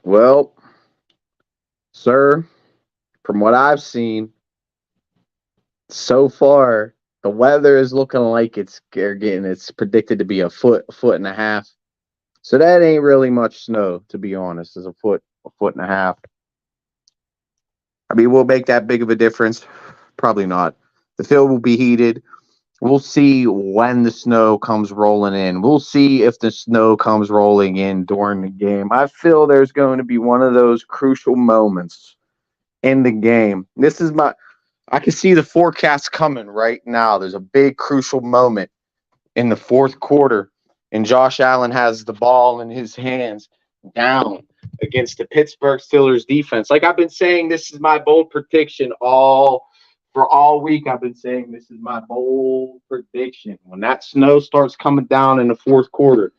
Well, sir, from what I've seen so far, the weather is looking like it's predicted to be a foot and a half. So that ain't really much snow, to be honest. Is a foot and a half. I mean, will make that big of a difference? Probably not. The field will be heated. We'll see when the snow comes rolling in. We'll see if the snow comes rolling in during the game. I feel there's going to be one of those crucial moments in the game. I can see the forecast coming right now. There's a big crucial moment in the fourth quarter, and Josh Allen has the ball in his hands down against the Pittsburgh Steelers defense. Like I've been saying, this is my bold prediction all week. I've been saying this is my bold prediction. When that snow starts coming down in the fourth quarter,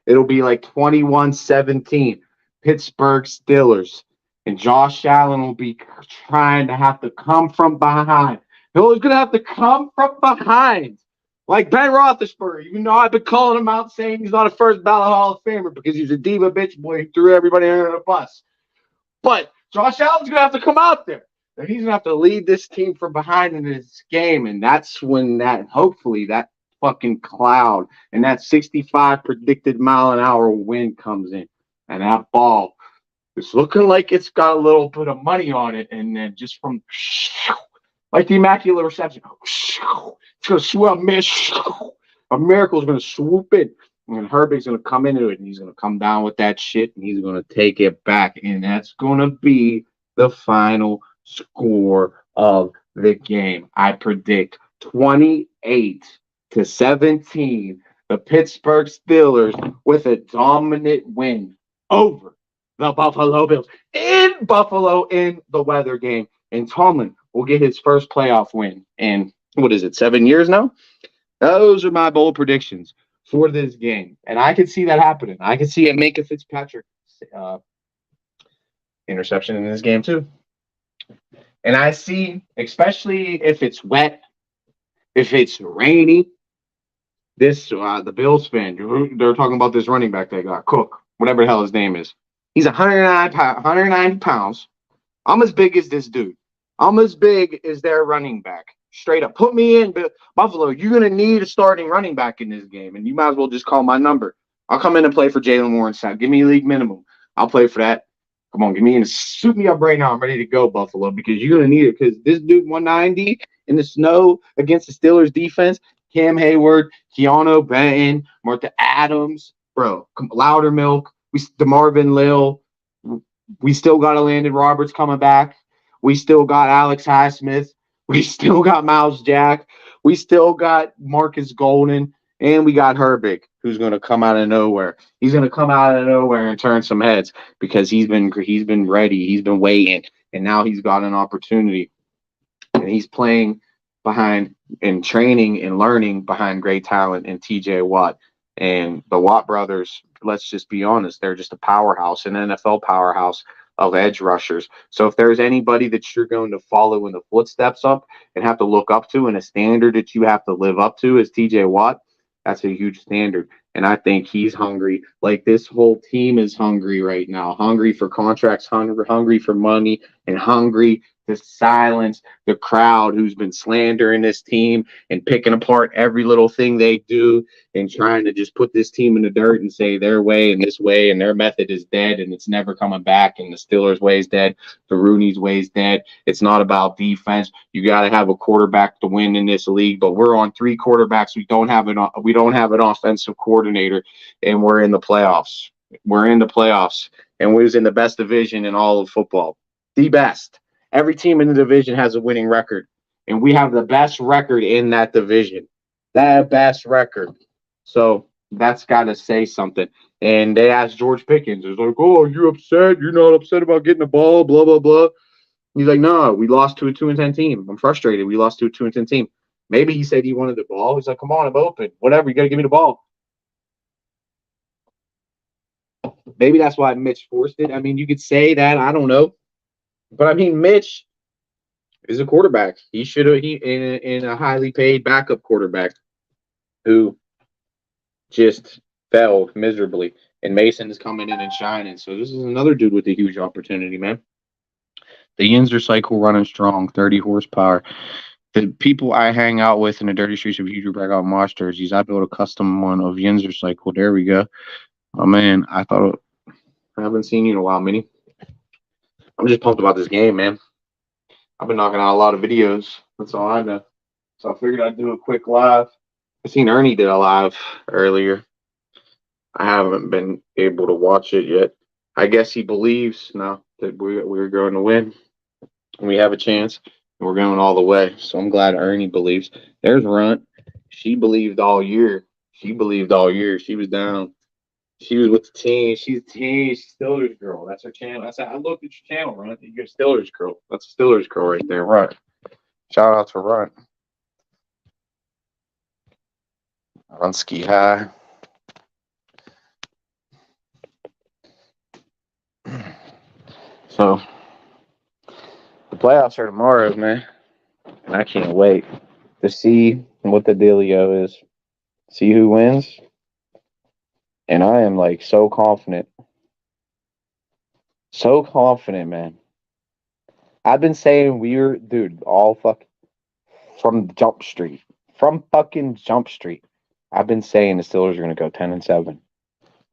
it'll be like 21-17 Pittsburgh Steelers. And Josh Allen will be trying to have to come from behind. He's going to have to come from behind. Like Ben Roethlisberger, even though I've been calling him out saying he's not a first ballot Hall of Famer because he's a diva bitch boy who threw everybody under the bus. But Josh Allen's going to have to come out there. And he's going to have to lead this team from behind in this game. And that's when hopefully that fucking cloud and that 65 predicted mile an hour wind comes in. And that ball is looking like it's got a little bit of money on it. And then just from like the Immaculate Reception, it's going to swoop, miss. A miracle's going to swoop in. And Herbig's going to come into it, and he's going to come down with that shit, and he's going to take it back. And that's going to be the final score of the game. I predict 28-17, the Pittsburgh Steelers with a dominant win over the Buffalo Bills in Buffalo in the weather game. And Tomlin will get his first playoff win in, 7 years now? Those are my bold predictions for this game. And I could see that happening. I could see a Minka Fitzpatrick interception in this game too. And I see, especially if it's wet, if it's rainy, the Bills fan, they're talking about this running back they got, Cook, whatever the hell his name is. He's 190 pounds. I'm as big as this dude. I'm as big as their running back. Straight up. Put me in, Buffalo. You're going to need a starting running back in this game, and you might as well just call my number. I'll come in and play for Jalen Warren's side. Give me a league minimum. I'll play for that. Come on, give me in. Suit me up right now. I'm ready to go, Buffalo, because you're going to need it. Because this dude, 190 in the snow against the Steelers defense, Cam Hayward, Keanu Benton, Martha Adams, bro, Loudermilk, DeMarvin Lil. We still got a Landon Roberts coming back. We still got Alex Highsmith. We still got Miles Jack. We still got Marcus Golden. And we got Herbig, who's going to come out of nowhere. He's going to come out of nowhere and turn some heads because he's been ready. He's been waiting. And now he's got an opportunity. And he's playing behind and training and learning behind great talent in TJ Watt. And the Watt brothers, let's just be honest, they're just a powerhouse, an NFL powerhouse of edge rushers. So if there's anybody that you're going to follow in the footsteps up and have to look up to and a standard that you have to live up to is TJ Watt, that's a huge standard. And I think he's hungry. Like this whole team is hungry right now, hungry for contracts, hungry for money, and hungry to silence the crowd who's been slandering this team and picking apart every little thing they do and trying to just put this team in the dirt and say their way and this way and their method is dead and it's never coming back and the Steelers' way is dead, the Rooney's way is dead. It's not about defense. You got to have a quarterback to win in this league, but we're on 3 quarterbacks. We don't have an offensive coordinator, and we're in the playoffs. We're in the playoffs, and we're in the best division in all of football, the best. Every team in the division has a winning record, and we have the best record in that division. That best record. So that's got to say something. And they asked George Pickens, it's like, oh, are you upset? You're not upset about getting the ball, blah, blah, blah. He's like, no, we lost to a 2-10 team. I'm frustrated. We lost to a 2-10 team. Maybe he said he wanted the ball. He's like, come on, I'm open. Whatever, you got to give me the ball. Maybe that's why Mitch forced it. I mean, you could say that. I don't know. But I mean, Mitch is a quarterback. He should have in a highly paid backup quarterback who just failed miserably. And Mason is coming in and shining. So this is another dude with a huge opportunity, man. The Yinzer cycle running strong, 30 horsepower. The people I hang out with in the dirty streets of Huger out Mosh jerseys, I built a custom one of Yinzer cycle. There we go. Oh man, I haven't seen you in a while, Minnie. I'm just pumped about this game, man. I've been knocking out a lot of videos. That's all I know. So I figured I'd do a quick live. I seen Ernie did a live earlier. I haven't been able to watch it yet. I guess he believes now that we're going to win. We have a chance. And we're going all the way. So I'm glad Ernie believes. There's Runt. She believed all year. She believed all year. She was down. She was with the team. She's a team. She's Steelers girl. That's her channel. That's how I looked at your channel, Runt. You're a Steelers girl. That's a Steelers girl right there, Runt. Shout out to Runt. Runsky high. So the playoffs are tomorrow, man. And I can't wait to see what the dealio is. See who wins. And I am like so confident. So confident, man. I've been saying dude, all fucking from Jump Street. From fucking Jump Street. I've been saying the Steelers are going to go 10-7.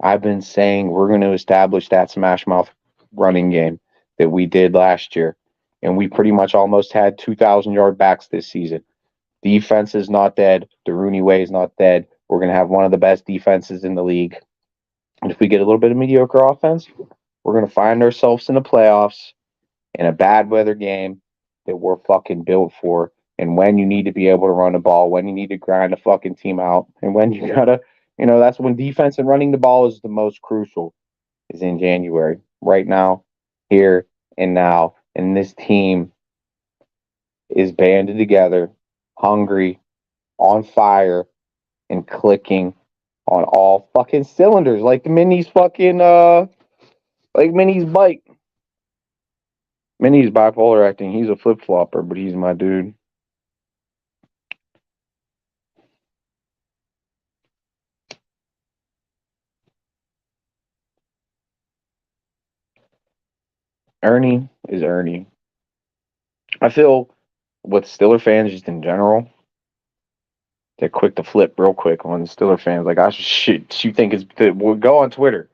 I've been saying we're going to establish that smash mouth running game that we did last year. And we pretty much almost had 2,000-yard backs this season. Defense is not dead. The Rooney way is not dead. We're going to have one of the best defenses in the league. And if we get a little bit of mediocre offense, we're going to find ourselves in the playoffs in a bad weather game that we're fucking built for. And when you need to be able to run the ball, when you need to grind the fucking team out, and when you gotta, that's when defense and running the ball is the most crucial, is in January. Right now, here and now. And this team is banded together, hungry, on fire, and clicking on all fucking cylinders, like Minnie's fucking like Minnie's bike. Minnie's bipolar acting. He's a flip flopper, but he's my dude. Ernie is Ernie. I feel with Steeler fans just in general, they're quick to flip real quick on the Steeler fans. Like, you think we'll go on Twitter.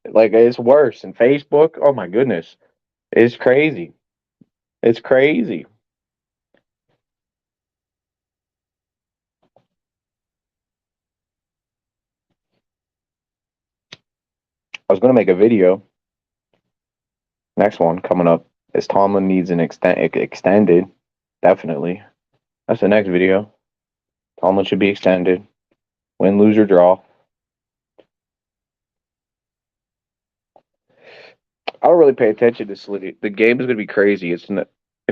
Like, it's worse. And Facebook, oh my goodness. It's crazy. It's crazy. I was going to make a video. Next one coming up is Tomlin needs an extended. Definitely. That's the next video. Tomlin should be extended. Win, lose, or draw. I don't really pay attention to Slitty. The game is going to be crazy. If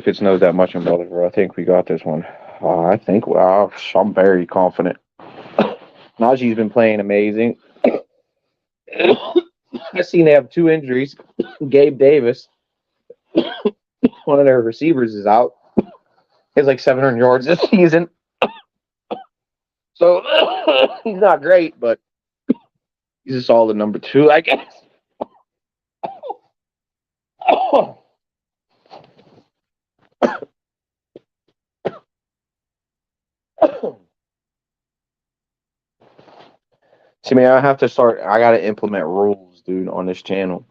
it snows that much in Rutherford, I think we got this one. I'm very confident. Najee's been playing amazing. I seen they have 2 injuries. Gabe Davis, one of their receivers, is out. He has like 700 yards this season. So he's not great, but he's a solid number 2, I guess. See, man, I got to implement rules, dude, on this channel.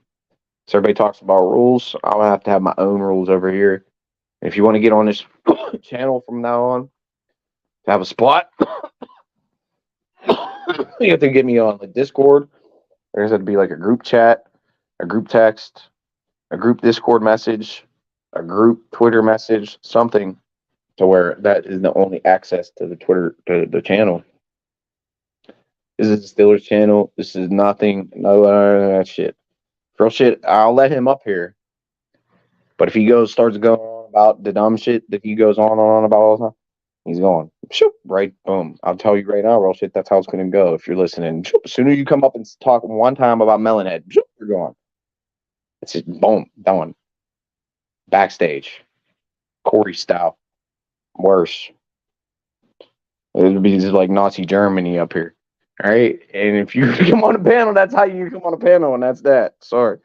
So everybody talks about rules. I'll have to have my own rules over here. If you want to get on this channel from now on, to have a spot, you have to get me on like Discord. There's going to be like a group chat, a group text, a group Discord message, a group Twitter message, something to where that is the only access to the Twitter, to the channel. This is the Steelers channel. This is nothing. No, that shit. Real shit. I'll let him up here. But if he starts going on about the dumb shit that he goes on and on about all the time, he's going, shoop, right, boom. I'll tell you right now, real shit, that's how it's going to go if you're listening. Shoop, as soon as you come up and talk one time about Melonhead, shoop, you're gone. It's just, boom, done. Backstage. Corey style. Worse. It would be just like Nazi Germany up here. All right, and if you come on a panel, that's how you come on a panel, and that's that. Sorry,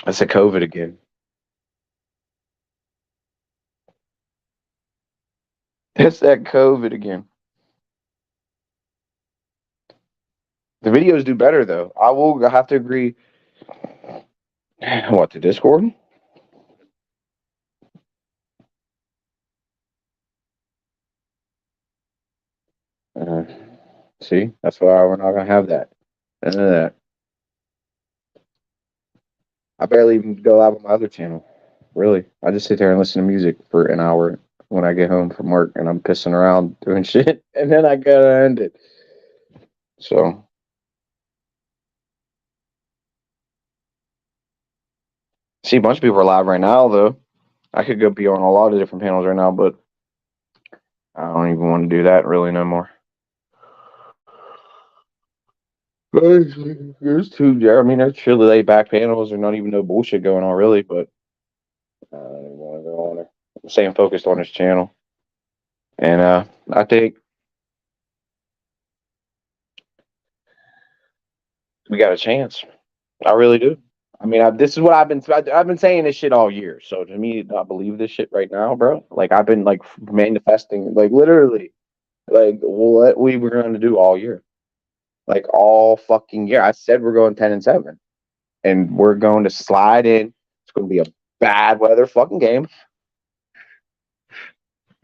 I said COVID again. That's that COVID again. The videos do better though. I will have to agree. What, the Discord? Uh, see, that's why we're not gonna have that. None of that. I barely even go live on my other channel. Really, I just sit there and listen to music for an hour when I get home from work, and I'm pissing around doing shit, and then I gotta end it. So, see, a bunch of people are live right now though. I could go be on a lot of different panels right now, but I don't even want to do that really no more. There's two. Yeah, I mean, there's truly laid back panels. There's not even no bullshit going on really, but I don't even want to go on there. I'm staying focused on this channel, and I think we got a chance. I really do. I mean, this is what I've been saying this shit all year. So to me, I believe this shit right now, bro. Like I've been like manifesting, like literally, like what we were going to do all year, like all fucking year. I said we're going 10-7, and we're going to slide in. It's going to be a bad weather fucking game.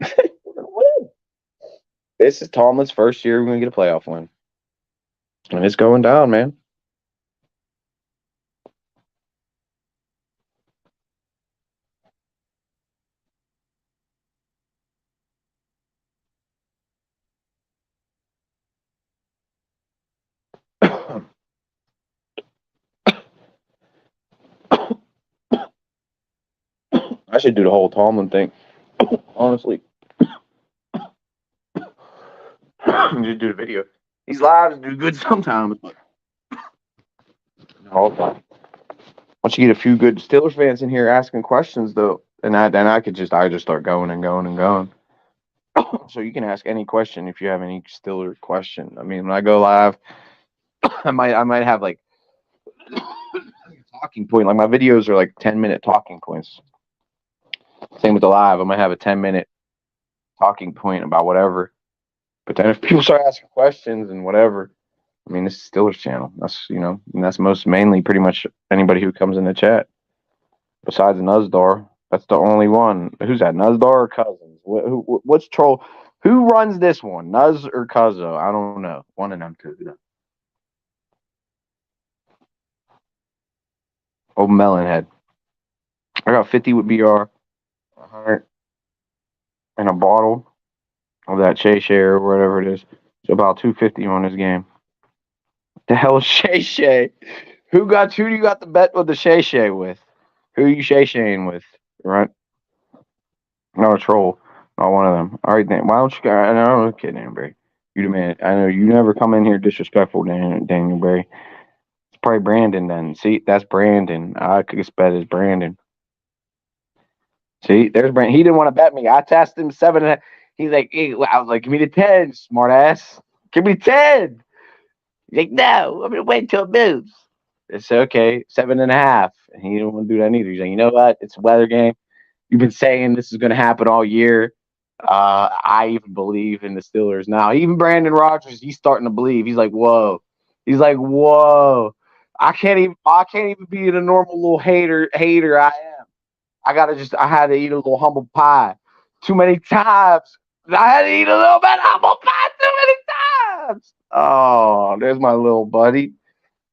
We're going to win. This is Tomlin's first year. We're going to get a playoff win, and it's going down, man. I should do the whole Tomlin thing, honestly. Just do the video. These lives do good sometimes, but all the time. Once you get a few good Steelers fans in here asking questions, though, and then I just start going and going and going. So you can ask any question if you have any Steeler question. I mean, when I go live, I might have like a talking point. Like my videos are like 10-minute talking points. Same with the live. I might have a 10-minute talking point about whatever. But then if people start asking questions and whatever, I mean, this is Steelers channel. That's and that's most mainly pretty much anybody who comes in the chat. Besides Nuzdar, that's the only one. Who's that? Nuzdar or Cousins? What's troll? Who runs this one? Nuz or Cuzzo? I don't know. One of them two. Oh, Melonhead. I got 50 with BR, 100 and a bottle of that Shay Shay or whatever it is. So about 250 on this game. What the hell is Shay Shay? Who do you got the bet with the Shay Shay with? Who are you Shay Shaying with? Right? No, a troll. Not one of them. All right, then. Why don't you? I know, okay, Daniel Berry. You the man. I know you never come in here disrespectful, Daniel Berry. It's probably Brandon then. See, that's Brandon. I could bet it's Brandon. See, there's Brandon. He didn't want to bet me. I tested him 7.5. He's like, hey, I was like, give me the 10, smart ass. Give me 10. He's like, no, I'm gonna wait till it moves. It's okay, 7.5. And he didn't want to do that either. He's like, you know what? It's a weather game. You've been saying this is going to happen all year. I even believe in the Steelers now. Even Brandon Rogers, he's starting to believe. He's like, whoa. He's like, whoa. I can't even be the normal little hater I am. I had to eat a little humble pie too many times. I had to eat a little bit of humble pie too many times. Oh, there's my little buddy,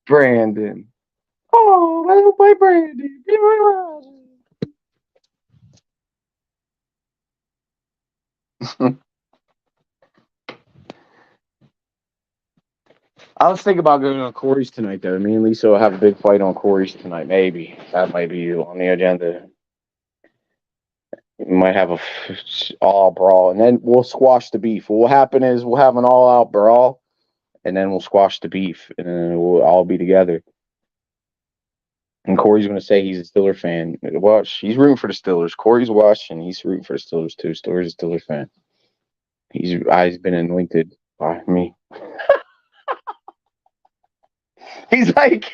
Brandon. Oh, my little boy Brandon. I was thinking about going on Corey's tonight, though. Me and Lisa will have a big fight on Corey's tonight. Maybe that might be on the agenda. We might have a all brawl, and then we'll squash the beef. What will happen is we'll have an all-out brawl, and then we'll squash the beef, and then we'll all be together. And Corey's going to say he's a Steelers fan. Watch, he's rooting for the Steelers. Corey's watching. He's rooting for the Steelers too. Corey's a Steelers fan. He's been anointed by me. He's like,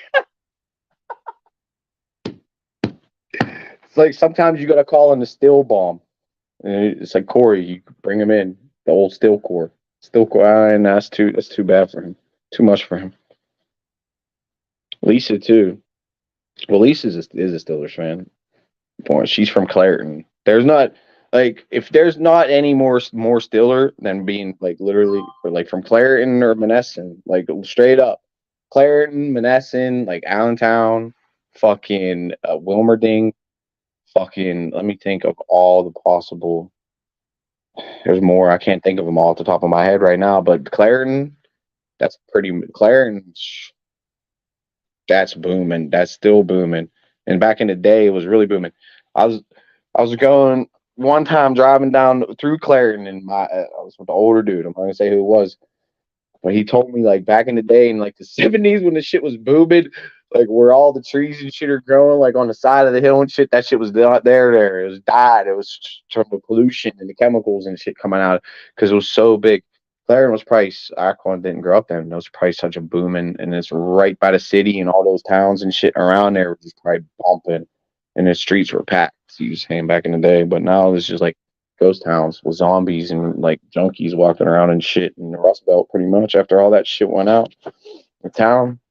it's like sometimes you gotta call in the still bomb. And it's like Corey, you bring him in, the old still core. Still core, and that's too bad for him. Too much for him. Lisa too. Well, Lisa is a Steelers fan. Boy, she's from Clareton. There's not like if there's not any more Steeler than being like literally or like from Clareton or Monessen, like straight up. Clareton, Monessen, like Allentown, fucking Wilmerding, fucking. Let me think of all the possible. There's more. I can't think of them all at the top of my head right now, but Clareton, that's pretty. Clareton, that's booming. That's still booming. And back in the day, it was really booming. I was I was going one time driving down through Clareton, and I was with the older dude. I'm not gonna say who it was, but he told me like back in the day in like the '70s when the shit was booming, like where all the trees and shit are growing, like on the side of the hill and shit. That shit was not there. There, it was died. It was from the pollution and the chemicals and shit coming out because it was so big. Clarion was probably Akron didn't grow up there, and it was probably such a booming, and it's right by the city, and all those towns and shit around there was probably bumping, and the streets were packed. So you saying back in the day, but now it's just like ghost towns with zombies and like junkies walking around and shit in the Rust Belt pretty much after all that shit went out. The town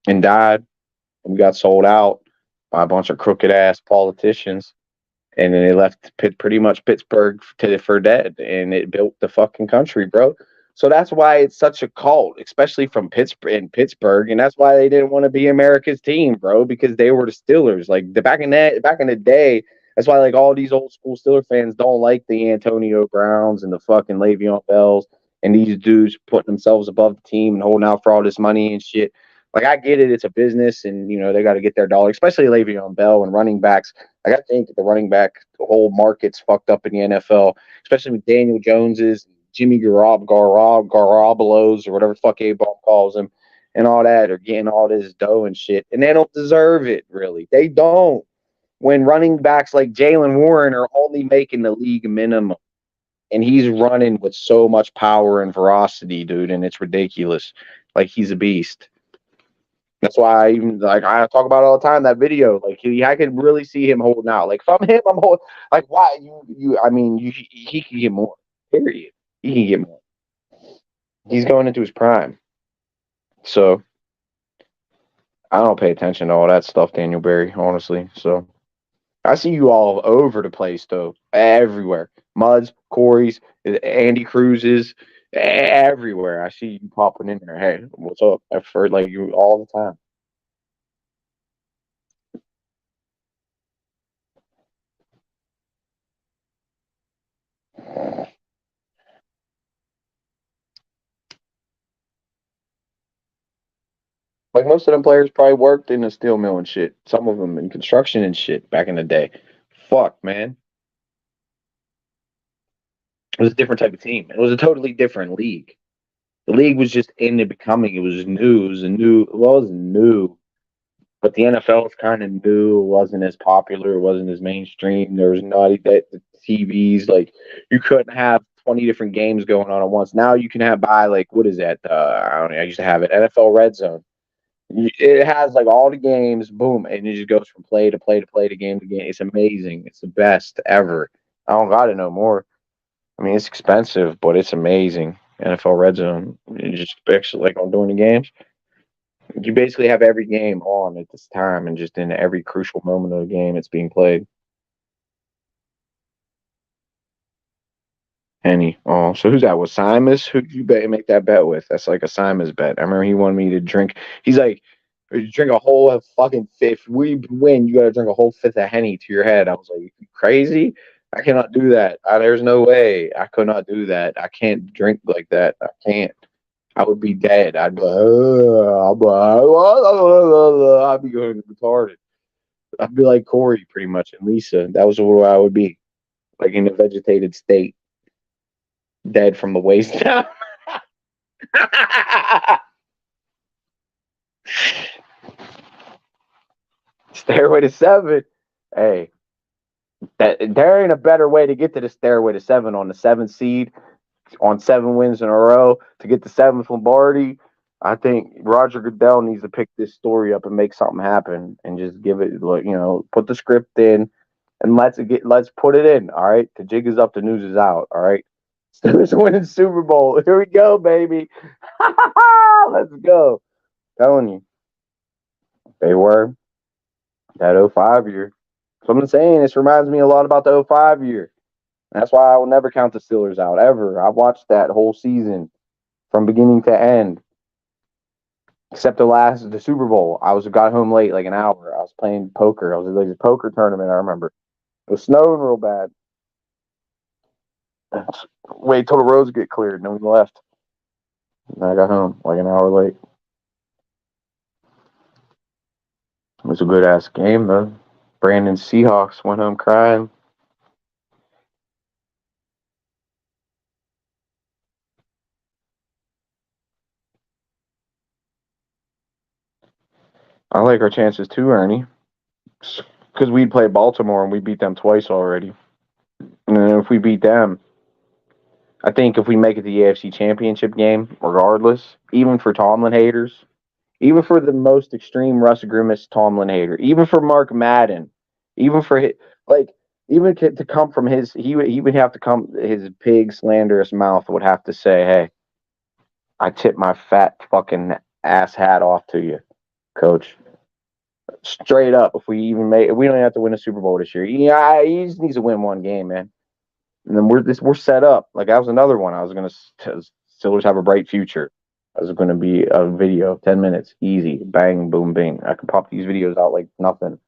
and died and got sold out by a bunch of crooked ass politicians. And then they left pretty much Pittsburgh for dead, and it built the fucking country, bro. So that's why it's such a cult, especially from Pittsburgh, and that's why they didn't want to be America's team, bro, because they were the Steelers. Like back in the day, that's why like all these old school Steeler fans don't like the Antonio Browns and the fucking Le'Veon Bells and these dudes putting themselves above the team and holding out for all this money and shit. Like I get it, it's a business, and they got to get their dollar, especially Le'Veon Bell and running backs. I got to think the running back the whole market's fucked up in the NFL, especially with Daniel Joneses, Jimmy Garoppolo's, or whatever the fuck A-Ball calls him, and all that, are getting all this dough and shit, and they don't deserve it, really. They don't. When running backs like Jalen Warren are only making the league minimum, and he's running with so much power and ferocity, dude, and it's ridiculous. Like he's a beast. That's why I even like I talk about it all the time. That video, like I could really see him holding out. Like if I'm him, I'm holding. Like why you? I mean, he can get more. Period. He can get more. He's going into his prime. So I don't pay attention to all that stuff, Daniel Barry. Honestly, so I see you all over the place though, everywhere. Muds, Corey's, Andy Cruz's, everywhere. I see you popping in there. Hey, what's up? I've heard like you all the time. Like most of them players probably worked in a steel mill and shit. Some of them in construction and shit back in the day. Fuck, man. It was a different type of team. It was a totally different league. The league was just in the becoming. It was new. It was a new. Well, it was new, but the NFL was kind of new. It wasn't as popular. It wasn't as mainstream. There was not that the TVs like you couldn't have 20 different games going on at once. Now you can have buy like what is that? I don't know. I used to have it NFL Red Zone. It has like all the games, boom, and it just goes from play to play to play to game to game. It's amazing. It's the best ever. I don't got to know more. I mean, it's expensive, but it's amazing. NFL Red Zone. You just actually like on during the games. You basically have every game on at this time, and just in every crucial moment of the game, it's being played. Henny. Oh, so who's that? Was Simus? Who did you bet make that bet with? That's like a Simus bet. I remember he wanted me to drink. He's like, drink a whole fucking fifth. We win, you got to drink a whole fifth of Henny to your head. I was like, you crazy? I cannot do that. There's no way. I could not do that. I can't drink like that. I can't. I would be dead. I'd be like, I'd be going retarded. I'd be like Corey pretty much and Lisa. That was where I would be, like in a vegetated state, dead from the waist down. Stairway to Seven. Hey, there ain't a better way to get to the Stairway to Seven on the seventh seed on 7 wins in a row to get the 7th Lombardi. I think Roger Goodell needs to pick this story up and make something happen and just give it, put the script in and let's put it in. All right, the jig is up, the news is out. All right, Steelers winning Super Bowl. Here we go, baby. Let's go. Telling you, they were that '05 year. So I'm saying this reminds me a lot about the '05 year. That's why I will never count the Steelers out ever. I watched that whole season from beginning to end, except the Super Bowl. Got home late, like an hour. I was playing poker. I was at like a poker tournament. I remember it was snowing real bad. Wait till the roads get cleared, and then we left. And I got home like an hour late. It was a good ass game though. Brandon Seahawks went home crying. I like our chances too, Ernie. Because we'd play Baltimore and we beat them twice already. And then if we beat them, I think if we make it the AFC Championship game, regardless, even for Tomlin haters, even for the most extreme Russ Grimace Tomlin hater, even for Mark Madden, even for even to come from he would have to come, his pig slanderous mouth would have to say, hey, I tip my fat fucking ass hat off to you, coach. Straight up, if we don't have to win a Super Bowl this year. Yeah, he just needs to win one game, man. And then we're set up. Like that was another one. I was gonna Steelers have a bright future. I was gonna be a video, 10 minutes, easy, bang, boom, bing. I could pop these videos out like nothing.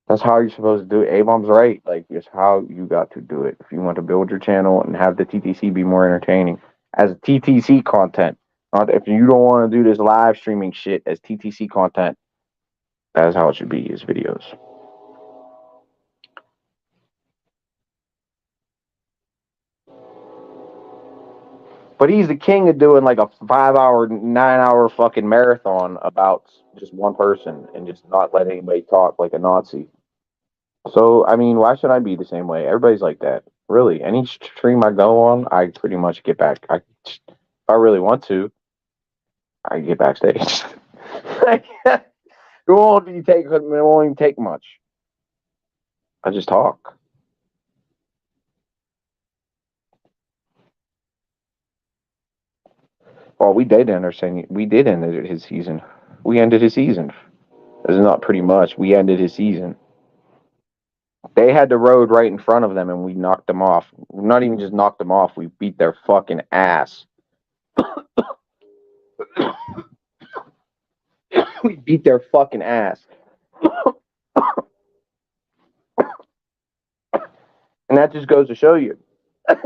That's how you're supposed to do it. A-Bomb's right. Like it's how you got to do it. If you want to build your channel and have the TTC be more entertaining as TTC content. Not if you don't want to do this live streaming shit as TTC content. That's how it should be. Is videos. But he's the king of doing like a 5-hour, 9-hour fucking marathon about just one person and just not let anybody talk like a Nazi. So, I mean, why should I be the same way? Everybody's like that. Really. Any stream I go on, I pretty much get back. If I really want to, I get backstage. It won't even take much. I just talk. Well, we did end his season. We ended his season. It's not pretty much. We ended his season. They had the road right in front of them, and we knocked them off. Not even just knocked them off. We beat their fucking ass. We beat their fucking ass. And that just goes to show you,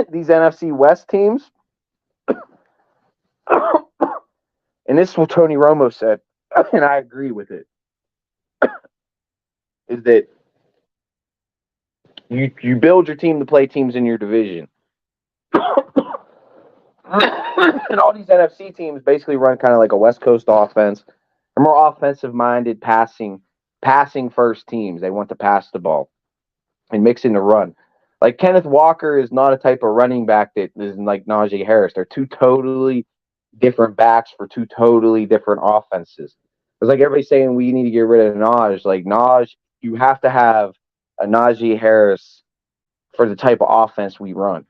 these NFC West teams, and this is what Tony Romo said, and I agree with it, is that you build your team to play teams in your division. And all these NFC teams basically run kind of like a West Coast offense. They're more offensive-minded, passing first teams. They want to pass the ball and mix in the run. Like Kenneth Walker is not a type of running back that is like Najee Harris. They're two totally different backs for two totally different offenses. It's like everybody's saying we need to get rid of Najee. Like Najee, you have to have a Najee Harris for the type of offense we run.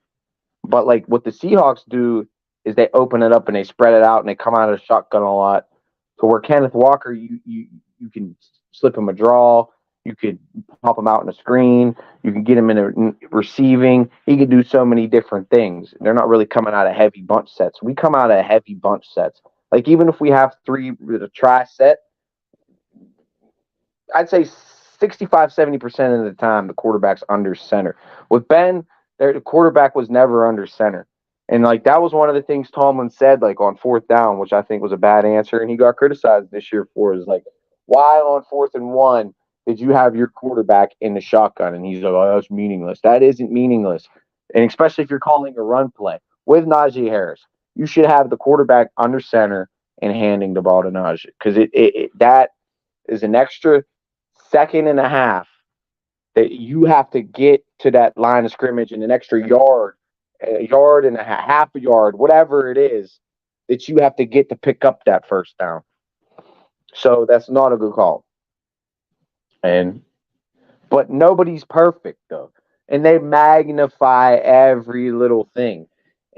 But like what the Seahawks do is they open it up and they spread it out and they come out of the shotgun a lot. So where Kenneth Walker, you can slip him a draw, you could pop him out in a screen, you can get him in a receiving. He could do so many different things. They're not really coming out of heavy bunch sets. We come out of heavy bunch sets. Like even if we have three with a try set, I'd say 65-70% of the time the quarterback's under center. With Ben, the quarterback was never under center. And like that was one of the things Tomlin said, like on 4th down, which I think was a bad answer, and he got criticized this year for, is like, why on 4th and 1 did you have your quarterback in the shotgun? And he's like, oh, that's meaningless. That isn't meaningless. And especially if you're calling a run play with Najee Harris, you should have the quarterback under center and handing the ball to Najee, because that is an extra second and a half that you have to get to that line of scrimmage and an extra yard a yard and a half a yard, whatever it is, that you have to get to pick up that first down. So that's not a good call. And but nobody's perfect though, and they magnify every little thing.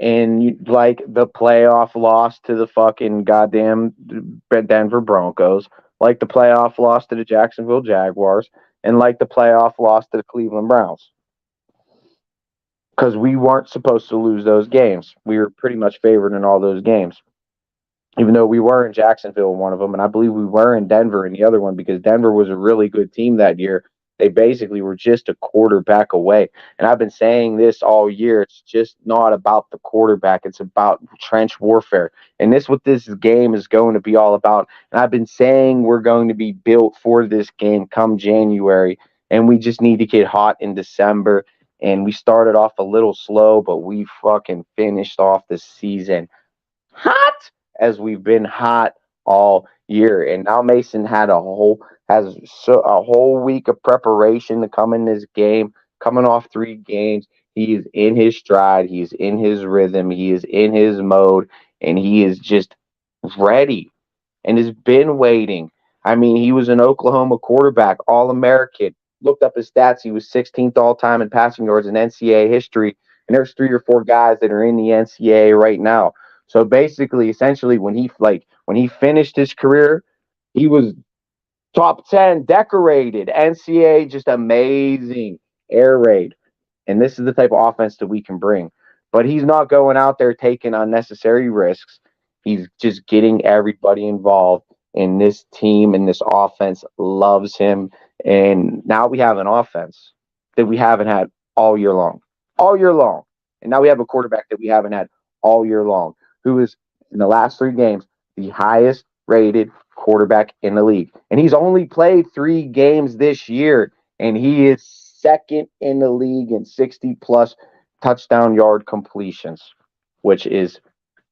And like the playoff loss to the fucking goddamn Denver Broncos, like the playoff loss to the Jacksonville Jaguars, and like the playoff loss to the Cleveland Browns. Because we weren't supposed to lose those games. We were pretty much favored in all those games, even though we were in Jacksonville in one of them, and I believe we were in Denver in the other one because Denver was a really good team that year. They basically were just a quarterback away. And I've been saying this all year. It's just not about the quarterback. It's about trench warfare. And this what this game is going to be all about. And I've been saying we're going to be built for this game come January. And we just need to get hot in December. And we started off a little slow, but we fucking finished off the season hot as we've been hot all year. And now Mason has a whole week of preparation to come in this game, coming off 3 games. He is in his stride, he's in his rhythm, he is in his mode, and he is just ready and has been waiting. I mean, he was an Oklahoma quarterback, All-American. Looked up his stats. He was 16th all-time in passing yards in NCAA history. And there's 3 or 4 guys that are in the NCAA right now. So basically, essentially, when he finished his career, he was top 10 decorated, NCAA, just amazing air raid. And this is the type of offense that we can bring. But he's not going out there taking unnecessary risks. He's just getting everybody involved. And this team and this offense loves him. And now we have an offense that we haven't had all year long. All year long. And now we have a quarterback that we haven't had all year long, who is, in the last 3 games, the highest rated quarterback in the league. And he's only played 3 games this year, and he is second in the league in 60-plus touchdown yard completions, which is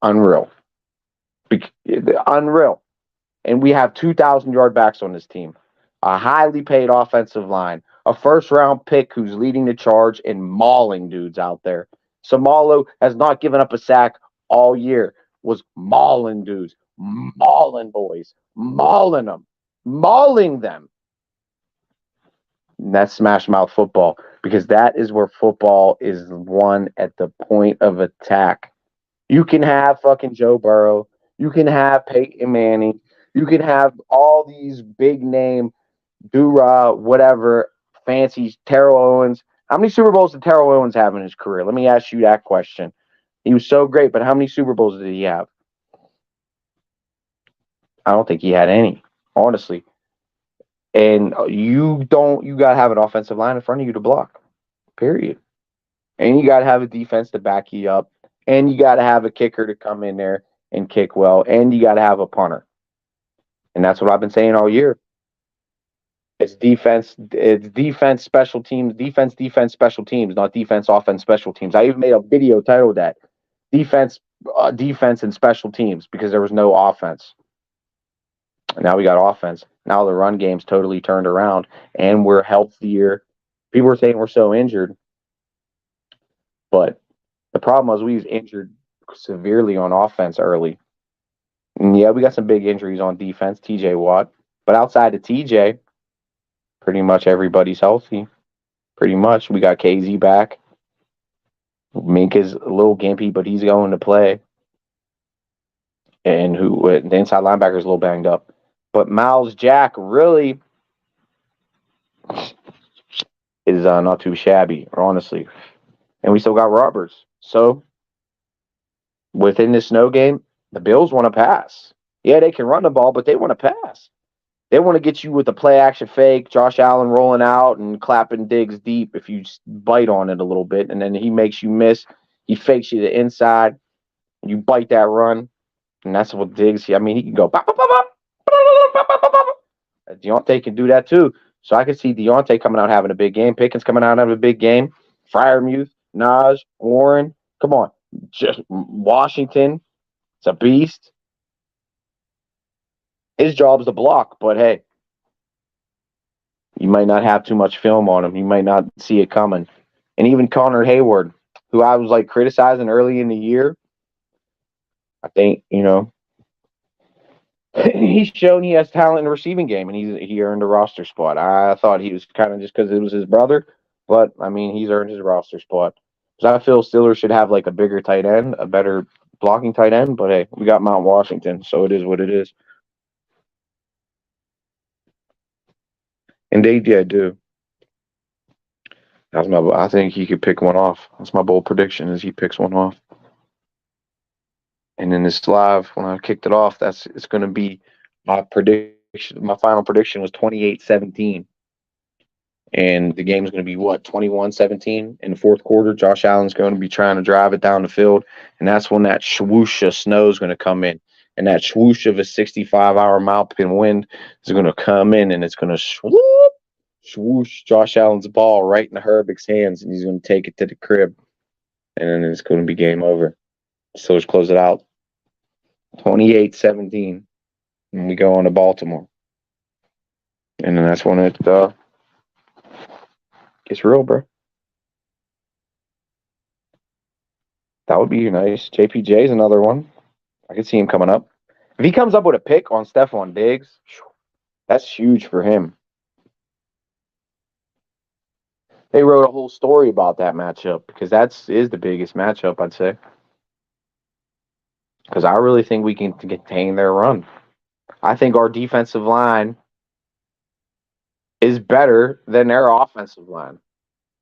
unreal. Unreal. And we have 2,000-yard backs on this team, a highly paid offensive line, a first-round pick who's leading the charge and mauling dudes out there. Samalo has not given up a sack all year, was mauling dudes, mauling boys, mauling them, mauling them. And that's smash mouth football, because that is where football is won at the point of attack. You can have fucking Joe Burrow. You can have Peyton Manning. You can have all these big name, Dura, whatever, fancy Terrell Owens. How many Super Bowls did Terrell Owens have in his career? Let me ask you that question. He was so great, but how many Super Bowls did he have? I don't think he had any, honestly. And you got to have an offensive line in front of you to block, period. And you got to have a defense to back you up. And you got to have a kicker to come in there and kick well. And you got to have a punter. And that's what I've been saying all year. It's defense, special teams, defense, special teams, not defense, offense, special teams. I even made a video titled that defense, and special teams, because there was no offense. And now we got offense. Now the run game's totally turned around, and we're healthier. People are saying we're so injured, but the problem was we was injured severely on offense early. And yeah, we got some big injuries on defense, TJ Watt. But outside of TJ, pretty much everybody's healthy. Pretty much. We got KZ back. Minka's a little gimpy, but he's going to play. And the inside linebacker is a little banged up. But Miles Jack really is not too shabby, honestly. And we still got Roberts. So, within this snow game, the Bills want to pass. Yeah, they can run the ball, but they want to pass. They want to get you with a play-action fake, Josh Allen rolling out and clapping Diggs deep if you bite on it a little bit, and then he makes you miss. He fakes you to the inside. You bite that run, and that's what Diggs, I mean, he can go. Deontay can do that too. So I can see Deontay coming out having a big game. Pickens coming out having a big game. Freiermuth, Najee, Warren. Come on. Just Washington. It's a beast. His job is to block, but hey, you might not have too much film on him. You might not see it coming. And even Connor Hayward, who I was like criticizing early in the year, I think, he's shown he has talent in the receiving game, and he earned a roster spot. I thought he was kind of just because it was his brother, but I mean he's earned his roster spot. Because I feel Steelers should have like a bigger tight end, a better blocking tight end. But hey, we got Mount Washington, so it is what it is. And they do. I think he could pick one off. That's my bold prediction: is he picks one off. And in this live, when I kicked it off, it's going to be my prediction. My final prediction was 28-17. And the game's going to be what, 21-17 in the fourth quarter. Josh Allen's going to be trying to drive it down the field, and that's when that swoosh of snow is going to come in, and that swoosh of a 65-hour mile-pin wind is going to come in, and it's going to swoosh Josh Allen's ball right in the Herbig's hands, and he's going to take it to the crib, and then it's going to be game over. So let's close it out 28-17, and we go on to Baltimore, and then that's when it gets real, bro. That would be nice. JPJ is another one. I could see him coming up. If he comes up with a pick on Stephon Diggs, that's huge for him. They wrote a whole story about that matchup because is the biggest matchup, I'd say. Because I really think we can contain their run. I think our defensive line is better than their offensive line.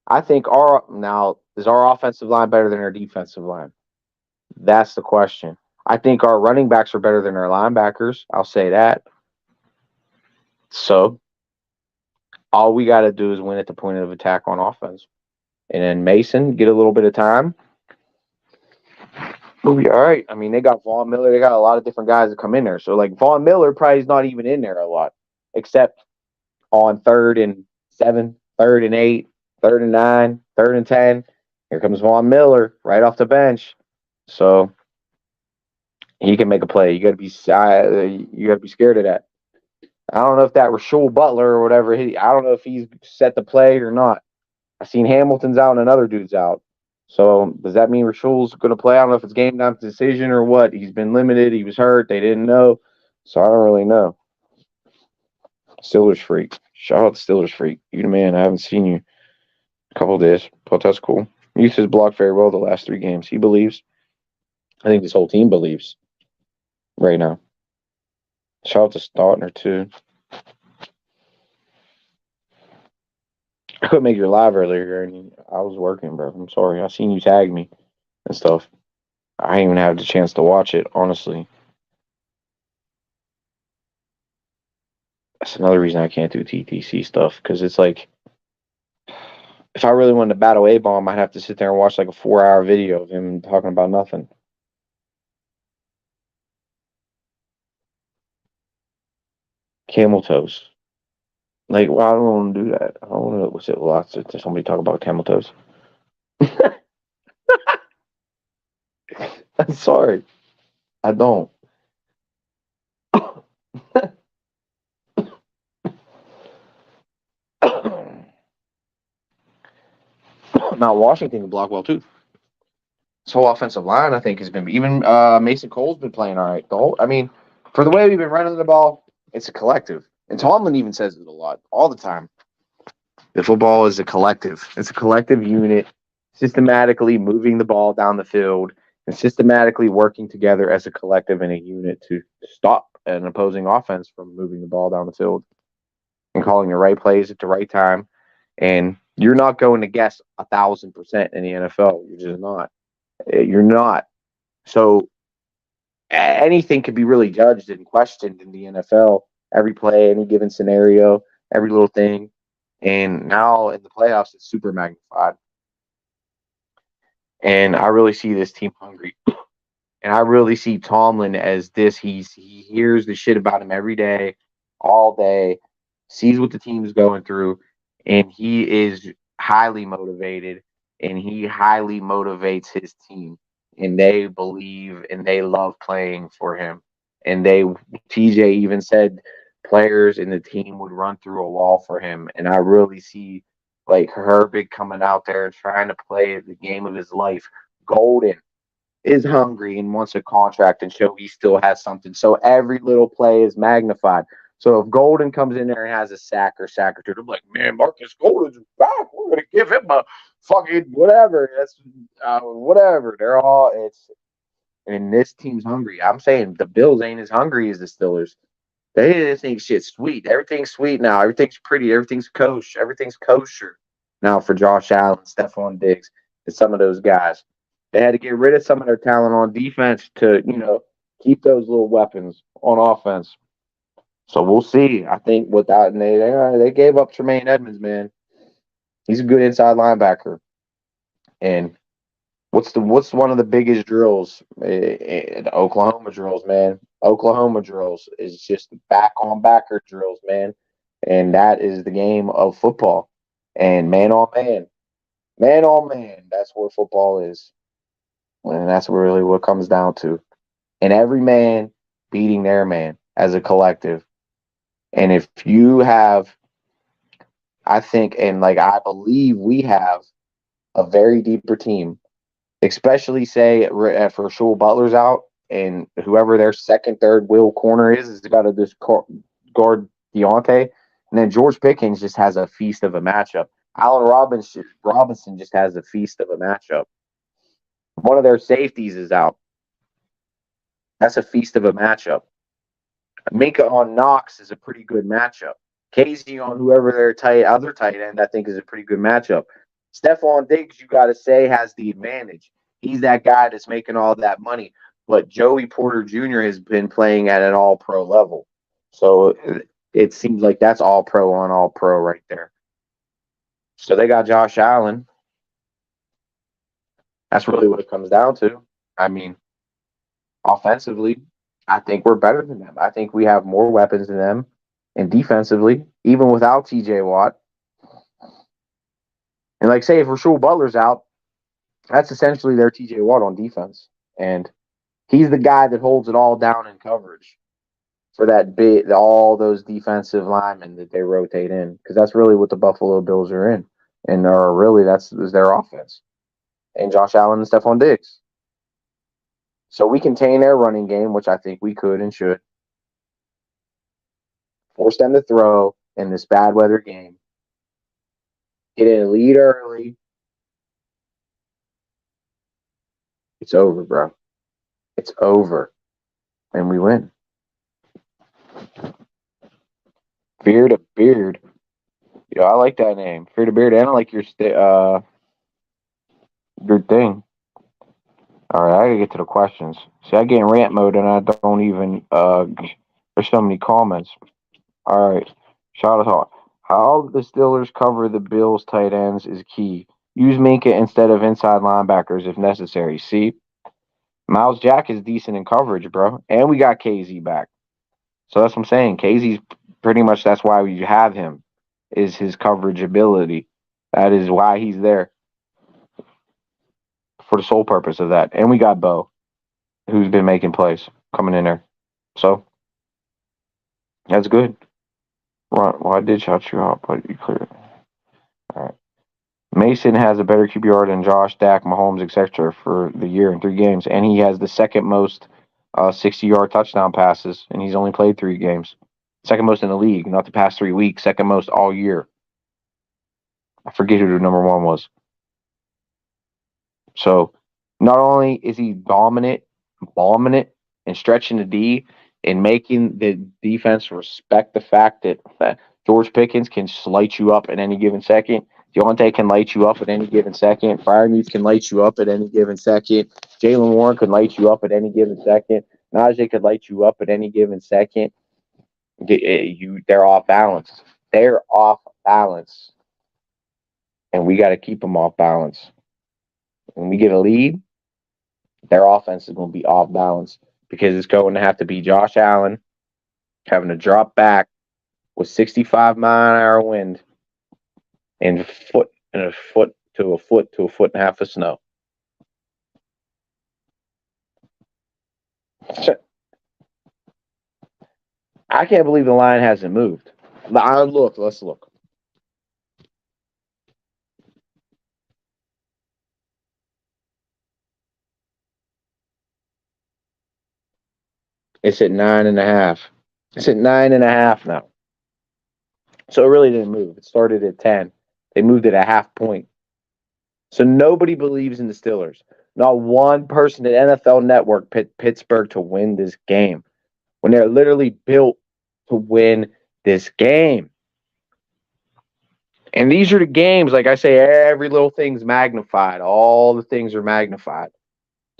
I think is our offensive line better than our defensive line? That's the question. I think our running backs are better than our linebackers. I'll say that. So all we got to do is win at the point of attack on offense. And then Mason, get a little bit of time. We'll be all right. I mean, they got Von Miller. They got a lot of different guys that come in there. So, like, Von Miller probably is not even in there a lot, except on 3rd and 7, 3rd and 8, 3rd and 9, 3rd and 10. Here comes Von Miller right off the bench. So he can make a play. You got to be scared of that. I don't know if that Rashul Butler or whatever. I don't know if he's set the play or not. I seen Hamilton's out and another dude's out. So does that mean Rashul's going to play? I don't know if it's game time decision or what. He's been limited. He was hurt. They didn't know. So I don't really know. Steelers freak. Shout out to Steelers freak. You the man. I haven't seen you a couple of days, but that's cool. Youth has blocked very well the last 3 games. He believes. I think this whole team believes right now. Shout out to Stautner, too. I couldn't make your live earlier, and I was working, bro. I'm sorry. I seen you tag me and stuff. I didn't even have the chance to watch it, honestly. That's another reason I can't do TTC stuff, because it's like, if I really wanted to battle A-Bomb, I'd have to sit there and watch like a 4-hour video of him talking about nothing. Camel toes. Like, well, I don't want to do that. I don't want to sit lots of somebody talk about camel toes. I'm sorry. I don't. Now, Washington can block well, too. This whole offensive line, I think, has been... Even Mason Cole's been playing all right. For the way we've been running the ball, it's a collective. And Tomlin even says it a lot, all the time. The football is a collective. It's a collective unit, systematically moving the ball down the field and systematically working together as a collective and a unit to stop an opposing offense from moving the ball down the field and calling the right plays at the right time. And you're not going to guess 1,000% in the NFL. You're just not. You're not. So anything could be really judged and questioned in the NFL. Every play, any given scenario, every little thing. And now in the playoffs, it's super magnified. And I really see this team hungry. And I really see Tomlin as this. He hears the shit about him every day, all day, sees what the team's going through, and he is highly motivated, and he highly motivates his team. And they believe and they love playing for him. And TJ even said players in the team would run through a wall for him. And I really see like Herbig coming out there and trying to play the game of his life. Golden is hungry and wants a contract and show he still has something. So every little play is magnified. So if Golden comes in there and has a sack or two, they're like, man, Marcus Golden's back. We're gonna give him a fucking whatever. That's whatever. They're all it's and this team's hungry. I'm saying the Bills ain't as hungry as the Steelers. They just think shit's sweet. Everything's sweet now. Everything's pretty. Everything's kosher. Everything's kosher now for Josh Allen, Stephon Diggs, and some of those guys. They had to get rid of some of their talent on defense to, keep those little weapons on offense. So we'll see. I think without they gave up Tremaine Edmonds, man. He's a good inside linebacker. And what's one of the biggest drills? The Oklahoma drills, man. Oklahoma drills is just back on backer drills, man. And that is the game of football. And man on man, man on man, that's what football is. And that's really what it comes down to. And every man beating their man as a collective. And if you have, I think, and like I believe we have a very deeper team, especially say for Shul Butler's out and whoever their second, third will corner is got to just guard Deontay. And then George Pickens just has a feast of a matchup. Allen Robinson just has a feast of a matchup. One of their safeties is out. That's a feast of a matchup. Minka on Knox is a pretty good matchup. Casey on whoever their other tight end, I think, is a pretty good matchup. Stephon Diggs, you got to say, has the advantage. He's that guy that's making all that money. But Joey Porter Jr. has been playing at an all-pro level. So it seems like that's all-pro on all-pro right there. So they got Josh Allen. That's really what it comes down to. I mean, offensively, I think we're better than them. I think we have more weapons than them. And defensively, even without TJ Watt. And like say if Rashul Butler's out, that's essentially their TJ Watt on defense. And he's the guy that holds it all down in coverage for all those defensive linemen that they rotate in. Because that's really what the Buffalo Bills are in. And really that's their offense. And Josh Allen and Stephon Diggs. So we contain their running game, which I think we could and should. Force them to throw in this bad weather game. Get in a lead early. It's over, bro. It's over. And we win. Fear to Beard. Yeah, I like that name. Fear to Beard. I don't like your thing. All right, I gotta get to the questions. See, I get in rant mode and I don't even there's so many comments. All right. Shout out. How the Steelers cover the Bills tight ends is key. Use Minka instead of inside linebackers if necessary. See? Miles Jack is decent in coverage, bro. And we got KZ back. So that's what I'm saying. KZ's pretty much that's why we have him, is his coverage ability. That is why he's there. For the sole purpose of that. And we got Bo, who's been making plays coming in there. So that's good. Well, I did shout you out, but you clear. All right. Mason has a better QBR than Josh, Dak, Mahomes, etc. for the year in 3 games, and he has the second most 60-yard touchdown passes, and he's only played 3 games. Second most in the league, not the past 3 weeks. Second most all year. I forget who the number 1 was. So not only is he dominant, and stretching the D and making the defense respect the fact that George Pickens can light you up at any given second. Deontay can light you up at any given second. Freiermuth can light you up at any given second. Jalen Warren could light you up at any given second. Najee could light you up at any given second. They're off balance. They're off balance. And we got to keep them off balance. When we get a lead, their offense is going to be off balance because it's going to have to be Josh Allen having to drop back with 65-mile-an-hour wind and a foot to a foot and a half of snow. I can't believe the line hasn't moved. Let's look. It's at 9.5. It's at 9.5 now. So it really didn't move. It started at 10. They moved it a half point. So nobody believes in the Steelers. Not one person at NFL Network picked Pittsburgh to win this game when they're literally built to win this game. And these are the games, like I say, every little thing's magnified. All the things are magnified.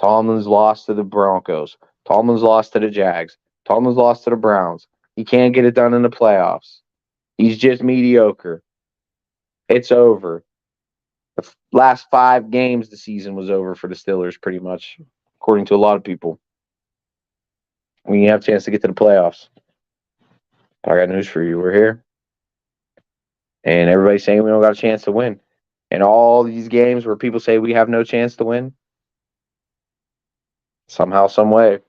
Tomlin's lost to the Broncos. Tomlin's lost to the Jags. Tomlin's lost to the Browns. He can't get it done in the playoffs. He's just mediocre. It's over. The last 5 games, the season was over for the Steelers, pretty much, according to a lot of people. When you have a chance to get to the playoffs. I got news for you. We're here. And everybody's saying we don't got a chance to win. And all these games where people say we have no chance to win, somehow, some way,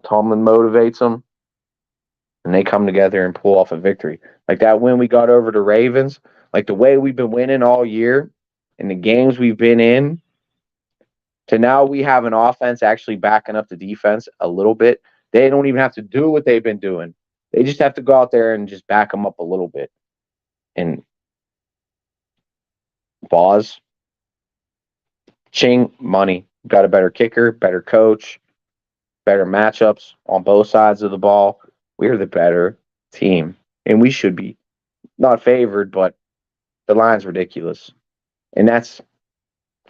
Tomlin motivates them, and they come together and pull off a victory. Like that win we got over the Ravens, like the way we've been winning all year and the games we've been in, to now we have an offense actually backing up the defense a little bit. They don't even have to do what they've been doing. They just have to go out there and just back them up a little bit. And Boz, Ching, money. Got a better kicker, better coach, better matchups on both sides of the ball. We're the better team. And we should be not favored, but the line's ridiculous. And that's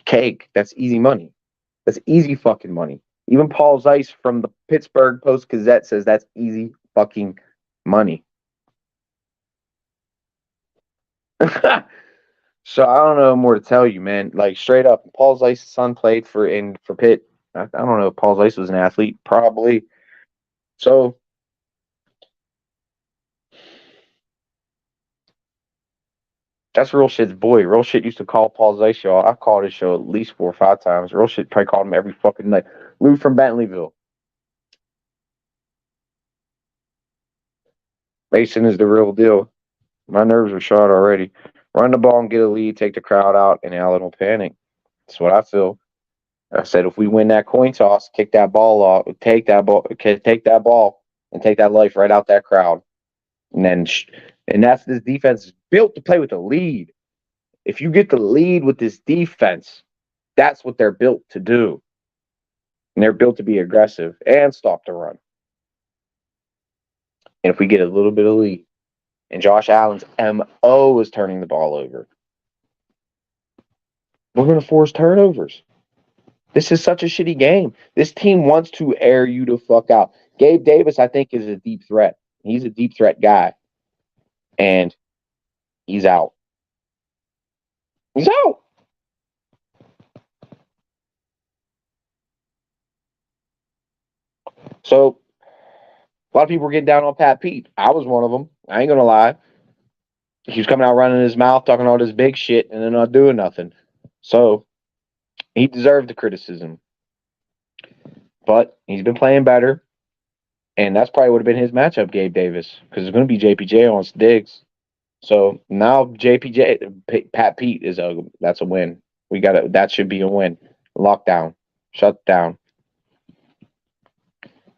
cake. That's easy money. That's easy fucking money. Even Paul Zeiss from the Pittsburgh Post-Gazette says that's easy fucking money. So I don't know more to tell you, man. Like straight up, Paul Zeiss' son played for Pitt. I don't know if Paul Zeiss was an athlete, probably. So that's real shit's boy. Real shit used to call Paul Zeiss, y'all. I called his show at least 4 or 5 times. Real shit probably called him every fucking night. Lou from Bentleyville. Mason is the real deal. My nerves are shot already. Run the ball and get a lead, take the crowd out, and Allen will panic. That's what I feel. I said if we win that coin toss, kick that ball off, take that ball, and take that life right out that crowd. And that's this defense is built to play with a lead. If you get the lead with this defense, that's what they're built to do. And they're built to be aggressive and stop the run. And if we get a little bit of lead, and Josh Allen's MO is turning the ball over, we're going to force turnovers. This is such a shitty game. This team wants to air you the fuck out. Gabe Davis, I think, is a deep threat. He's a deep threat guy. And he's out. He's out. So, a lot of people were getting down on Pat Pete. I was one of them. I ain't going to lie. He was coming out running his mouth, talking all this big shit, and then not doing nothing. So, he deserved the criticism. But he's been playing better. And that's probably would have been his matchup, Gabe Davis, because it's going to be JPJ on Diggs. So now Pat Pete that's a win. That should be a win. Lockdown, shut down.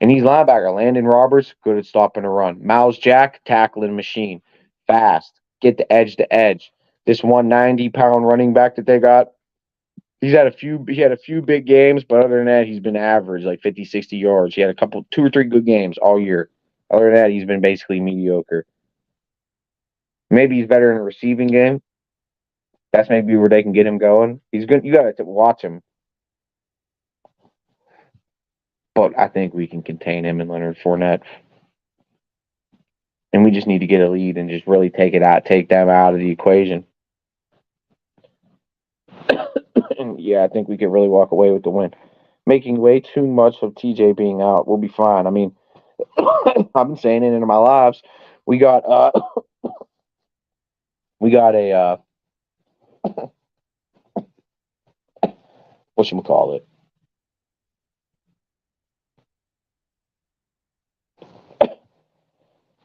And he's linebacker, Landon Roberts, good at stopping a run. Miles Jack, tackling machine, fast, get the edge to edge. This 190-pound running back that they got, he had a few big games, but other than that, he's been average, like 50, 60 yards. He had 2 or 3 good games all year. Other than that, he's been basically mediocre. Maybe he's better in a receiving game. That's maybe where they can get him going. He's good. You got to watch him. But I think we can contain him and Leonard Fournette. And we just need to get a lead and just really take them out of the equation. And yeah, I think we could really walk away with the win. Making way too much of TJ being out. We'll be fine. I mean, I've been saying it in my lives. We got a whatchamacallit?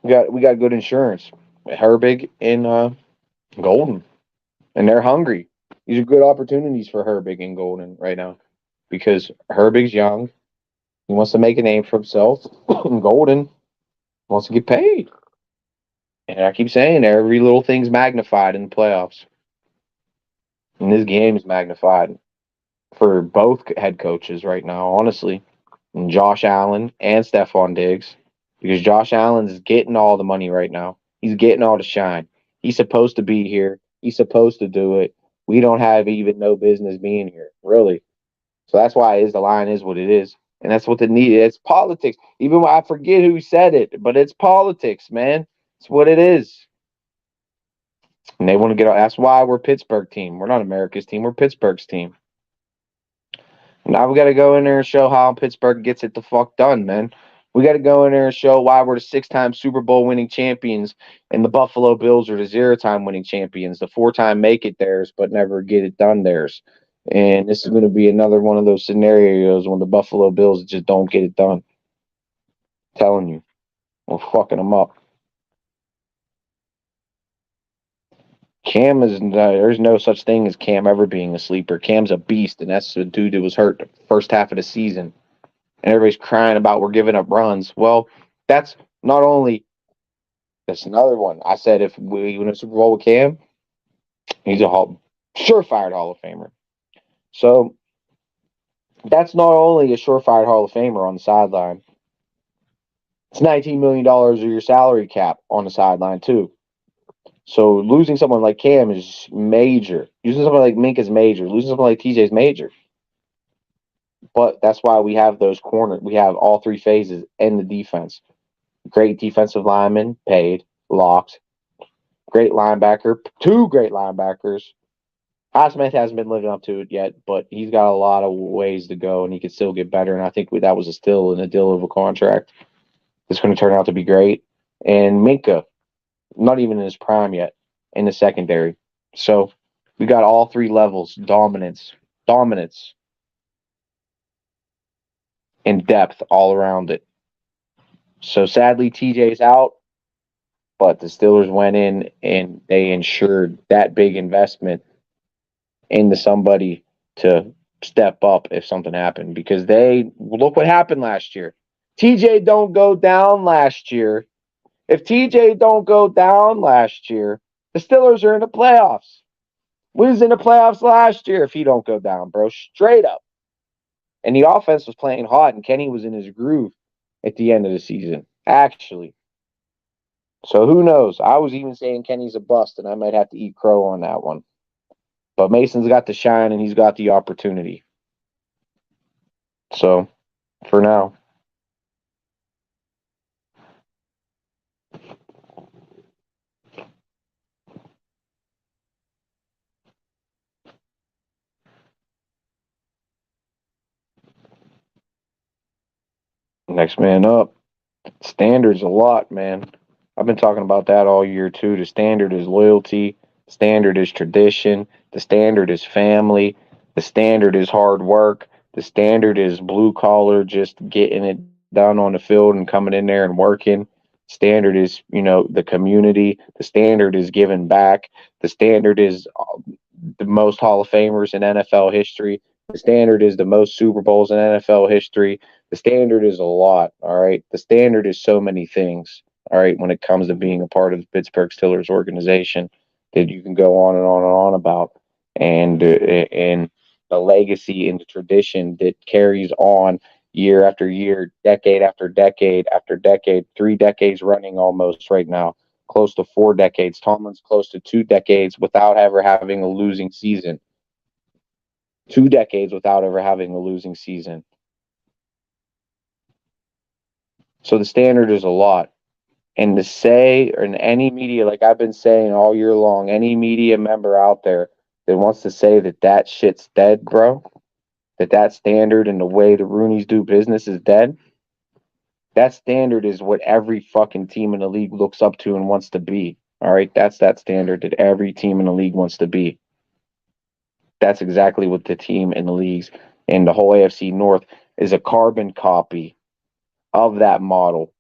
We got good insurance. Herbig and Golden. And they're hungry. These are good opportunities for Herbig and Golden right now. Because Herbig's young. He wants to make a name for himself. Golden wants to get paid. And I keep saying every little thing's magnified in the playoffs. And this game is magnified for both head coaches right now, honestly. And Josh Allen and Stephon Diggs. Because Josh Allen's getting all the money right now. He's getting all the shine. He's supposed to be here. He's supposed to do it. We don't have even no business being here, really. So that's why the line is what it is. And that's what the need is. It's politics. Even when I forget who said it, but it's politics, man. It's what it is. And they want to get. That's why we're Pittsburgh team. We're not America's team. We're Pittsburgh's team. Now we got to go in there and show how Pittsburgh gets it the fuck done, man. We got to go in there and show why we're the 6-time Super Bowl winning champions, and the Buffalo Bills are the 0-time winning champions, the 4-time make it theirs but never get it done theirs. And this is going to be another one of those scenarios when the Buffalo Bills just don't get it done. I'm telling you, we're fucking them up. Cam is there's no such thing as Cam ever being a sleeper. Cam's a beast, and that's the dude that was hurt the first half of the season. And everybody's crying about we're giving up runs. Well, that's not only that's another one. I said if we win a Super Bowl with Cam, he's a surefire Hall of Famer. So that's not only a surefire Hall of Famer on the sideline. It's $19 million of your salary cap on the sideline too. So losing someone like Cam is major. Losing someone like Mink is major. Losing someone like TJ is major. But that's why we have those corners. We have all three phases in the defense. Great defensive lineman, paid, locked. Great linebacker, 2 great linebackers. Highsmith hasn't been living up to it yet, but he's got a lot of ways to go, and he could still get better. And I think that was still in a deal of a contract. It's going to turn out to be great. And Minka, not even in his prime yet, in the secondary. So we got all 3 levels, dominance, and depth all around it. So sadly, TJ's out, but the Steelers went in and they ensured that big investment into somebody to step up if something happened, because they look what happened last year. TJ don't go down last year. If TJ don't go down last year, the Steelers are in the playoffs. We was in the playoffs last year if he don't go down, bro. Straight up. And the offense was playing hot, and Kenny was in his groove at the end of the season, actually. So who knows? I was even saying Kenny's a bust, and I might have to eat crow on that one. But Mason's got the shine, and he's got the opportunity. So, for now. Next man up. Standard's a lot, man. I've been talking about that all year, too. The standard is loyalty. The standard is tradition. The standard is family. The standard is hard work. The standard is blue collar, just getting it done on the field and coming in there and working. Standard is, the community. The standard is giving back. The standard is the most Hall of Famers in NFL history. The standard is the most Super Bowls in NFL history. The standard is a lot, all right? The standard is so many things, all right, when it comes to being a part of the Pittsburgh Steelers organization that you can go on and on and on about. And the legacy and the tradition that carries on year after year, decade after decade after decade, 3 decades running almost right now, close to 4 decades. Tomlin's close to 2 decades without ever having a losing season. 2 decades without ever having a losing season. So the standard is a lot. And to say, or in any media, like I've been saying all year long, any media member out there that wants to say that shit's dead, bro, that standard and the way the Rooneys do business is dead, that standard is what every fucking team in the league looks up to and wants to be. All right? That's that standard that every team in the league wants to be. That's exactly what the team in the leagues and the whole AFC North is, a carbon copy of that model.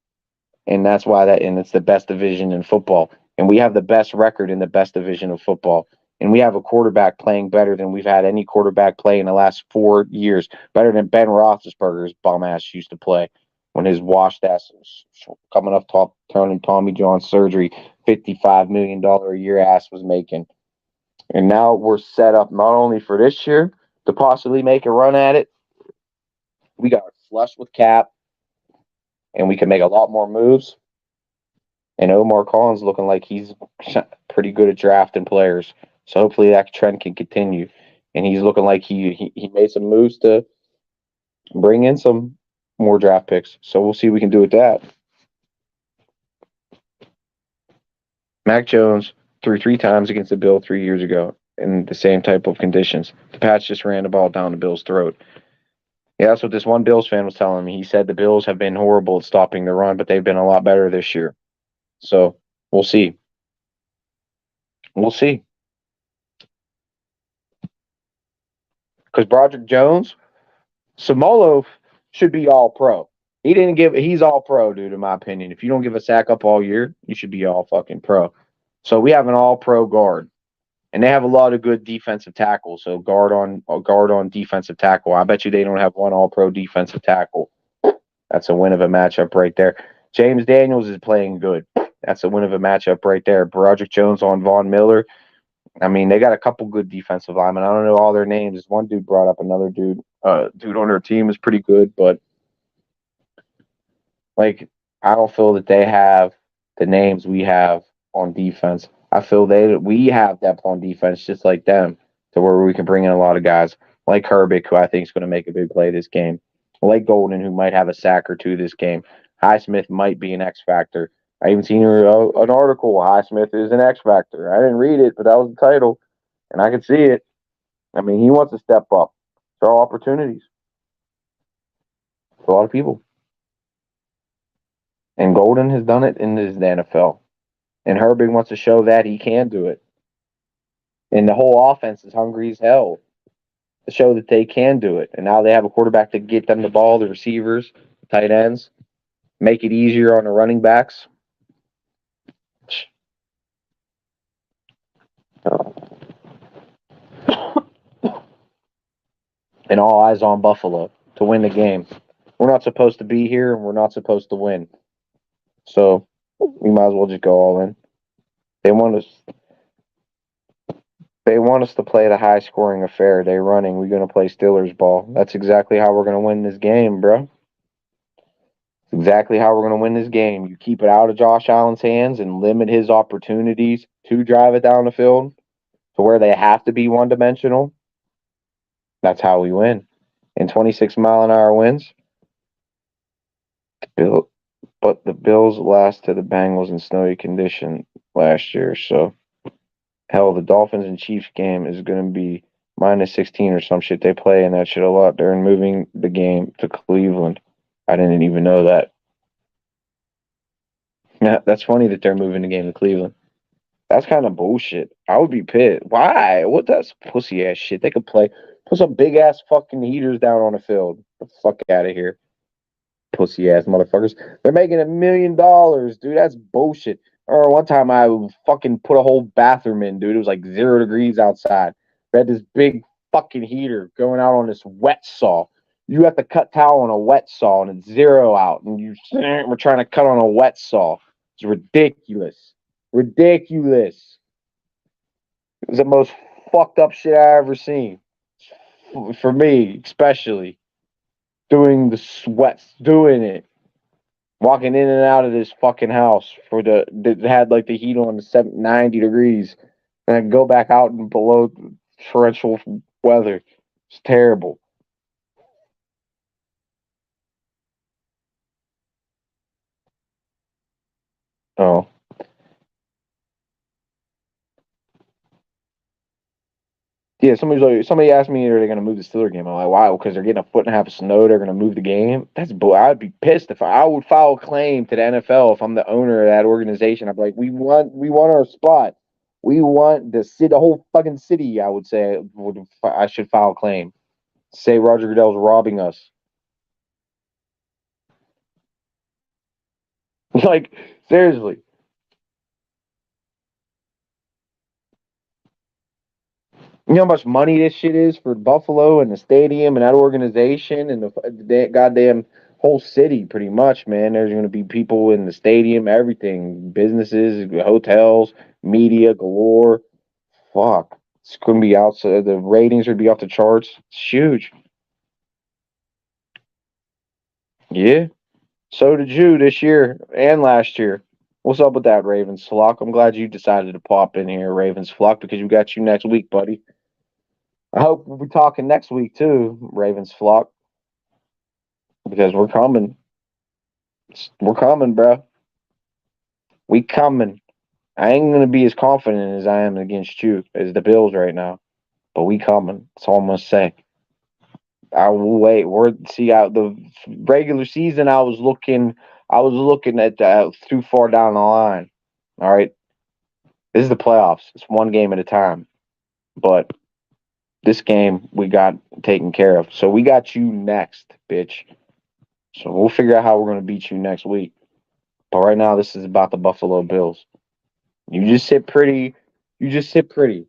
And that's why and it's the best division in football. And we have the best record in the best division of football. And we have a quarterback playing better than we've had any quarterback play in the last 4 years. Better than Ben Roethlisberger's bum ass used to play when his washed ass was coming off top, turning Tommy John surgery, $55 million a year ass was making. And now we're set up not only for this year to possibly make a run at it, we got flush with cap, and we can make a lot more moves. And Omar Collins looking like he's pretty good at drafting players. So hopefully that trend can continue. And he's looking like he made some moves to bring in some more draft picks. So we'll see what we can do with that. Mac Jones threw 3 times against the Bills 3 years ago in the same type of conditions. The Pats just ran the ball down the Bills' throat. Yeah, that's what this one Bills fan was telling me. He said the Bills have been horrible at stopping the run, but they've been a lot better this year. So we'll see. We'll see. Because Broderick Jones, Samolo should be all pro. He's all pro, dude, in my opinion. If you don't give a sack up all year, you should be all fucking pro. So we have an all pro guard. And they have a lot of good defensive tackles. So guard on defensive tackle. I bet you they don't have one all pro defensive tackle. That's a win of a matchup right there. James Daniels is playing good. That's a win of a matchup right there. Broderick Jones on Von Miller. I mean, they got a couple good defensive linemen. I don't know all their names. One dude brought up another dude. Dude on their team is pretty good, but like I don't feel that they have the names we have on defense. I feel we have depth on defense just like them, to where we can bring in a lot of guys like Herbig, who I think is going to make a big play this game, like Golden, who might have a sack or two this game. Highsmith might be an X factor. I even seen an article. Highsmith is an X factor. I didn't read it, but that was the title, and I could see it. I mean, he wants to step up. There are opportunities for a lot of people, and Golden has done it in the NFL. And Herbig wants to show that he can do it. And the whole offense is hungry as hell to show that they can do it. And now they have a quarterback to get them the ball, the receivers, tight ends, make it easier on the running backs. And all eyes on Buffalo to win the game. We're not supposed to be here, and we're not supposed to win. So we might as well just go all in. They want us to play the high scoring affair. They running. We're gonna play Steelers ball. That's exactly how we're gonna win this game, bro. Exactly how we're gonna win this game. You keep it out of Josh Allen's hands and limit his opportunities to drive it down the field to where they have to be one dimensional. That's how we win. And 26-mile-an-hour winds. But the Bills lost to the Bengals in snowy condition last year. So hell, the Dolphins and Chiefs game is going to be -16 or some shit. They play in that shit a lot. They're moving the game to Cleveland. I didn't even know that. Yeah, that's funny that they're moving the game to Cleveland. That's kind of bullshit. I would be pissed. Why? What that's pussy ass shit. They could play. Put some big ass fucking heaters down on the field. Get the fuck out of here. Pussy ass motherfuckers. They're making $1 million, dude. That's bullshit. Or one time I fucking put a whole bathroom in, dude. It was like 0 degrees outside. We had this big fucking heater going out on this wet saw. You have to cut towel on a wet saw and it's 0 out. And we're trying to cut on a wet saw. It's ridiculous. Ridiculous. It was the most fucked up shit I ever seen. For me, especially. Doing the sweats, doing it. Walking in and out of this fucking house that had like the heat on the 90 degrees. And I go back out and below torrential weather. It's terrible. Oh. Yeah, somebody asked me, are they going to move the Steeler game? I'm like, why? Because they're getting a foot and a half of snow. They're going to move the game. That's bull. I'd be pissed if I would file a claim to the NFL if I'm the owner of that organization. I'd be like, we want our spot. We want the whole fucking city. I would say I should file a claim. Say Roger Goodell's robbing us. Like seriously. You know how much money this shit is for Buffalo and the stadium and that organization and the goddamn whole city, pretty much, man. There's going to be people in the stadium, everything, businesses, hotels, media galore. Fuck, it's going to be outside. The ratings would be off the charts. It's huge. Yeah. So did you this year and last year. What's up with that, Ravens Flock? I'm glad you decided to pop in here, Ravens Flock, because we got you next week, buddy. I hope we'll be talking next week too, Ravens Flock, because we're coming. We're coming, bro. We coming. I ain't gonna be as confident as I am against you as the Bills right now, but we coming. That's all I'm gonna say. I will wait. We're see out the regular season. I was looking at too far down the line. All right, this is the playoffs. It's one game at a time, but this game we got taken care of. So we got you next, bitch. So we'll figure out how we're gonna beat you next week. But right now, this is about the Buffalo Bills. You just sit pretty. You just sit pretty.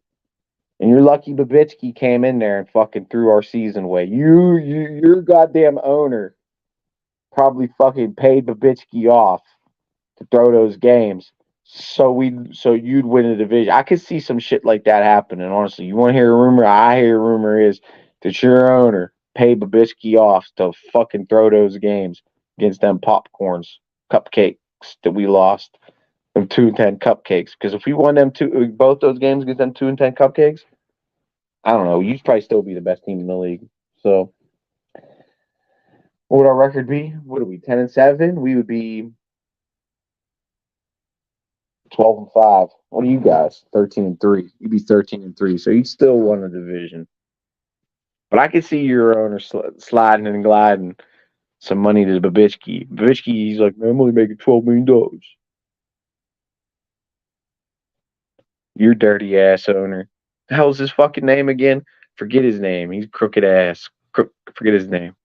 And you're lucky Babitsky came in there and fucking threw our season away. Your goddamn owner probably fucking paid Babitsky off to throw those games. So you'd win a division. I could see some shit like that happening, honestly. You want to hear a rumor? I hear a rumor is that your owner paid Babitsky off to fucking throw those games against them popcorns, cupcakes that we lost. Them 2-10 cupcakes. Because if we won them both those games against them 2-10 cupcakes, I don't know. You'd probably still be the best team in the league. So, what would our record be? What are we? 10-7. We would be 12-5. What are you guys? 13-3. You'd be 13-3. So you'd still win the division. But I could see your owner sliding and gliding some money to Babitsky. Babitsky, he's like, man, I'm only making $12 million. Your dirty ass owner. The hell's his fucking name again? Forget his name. He's crooked ass. Forget his name.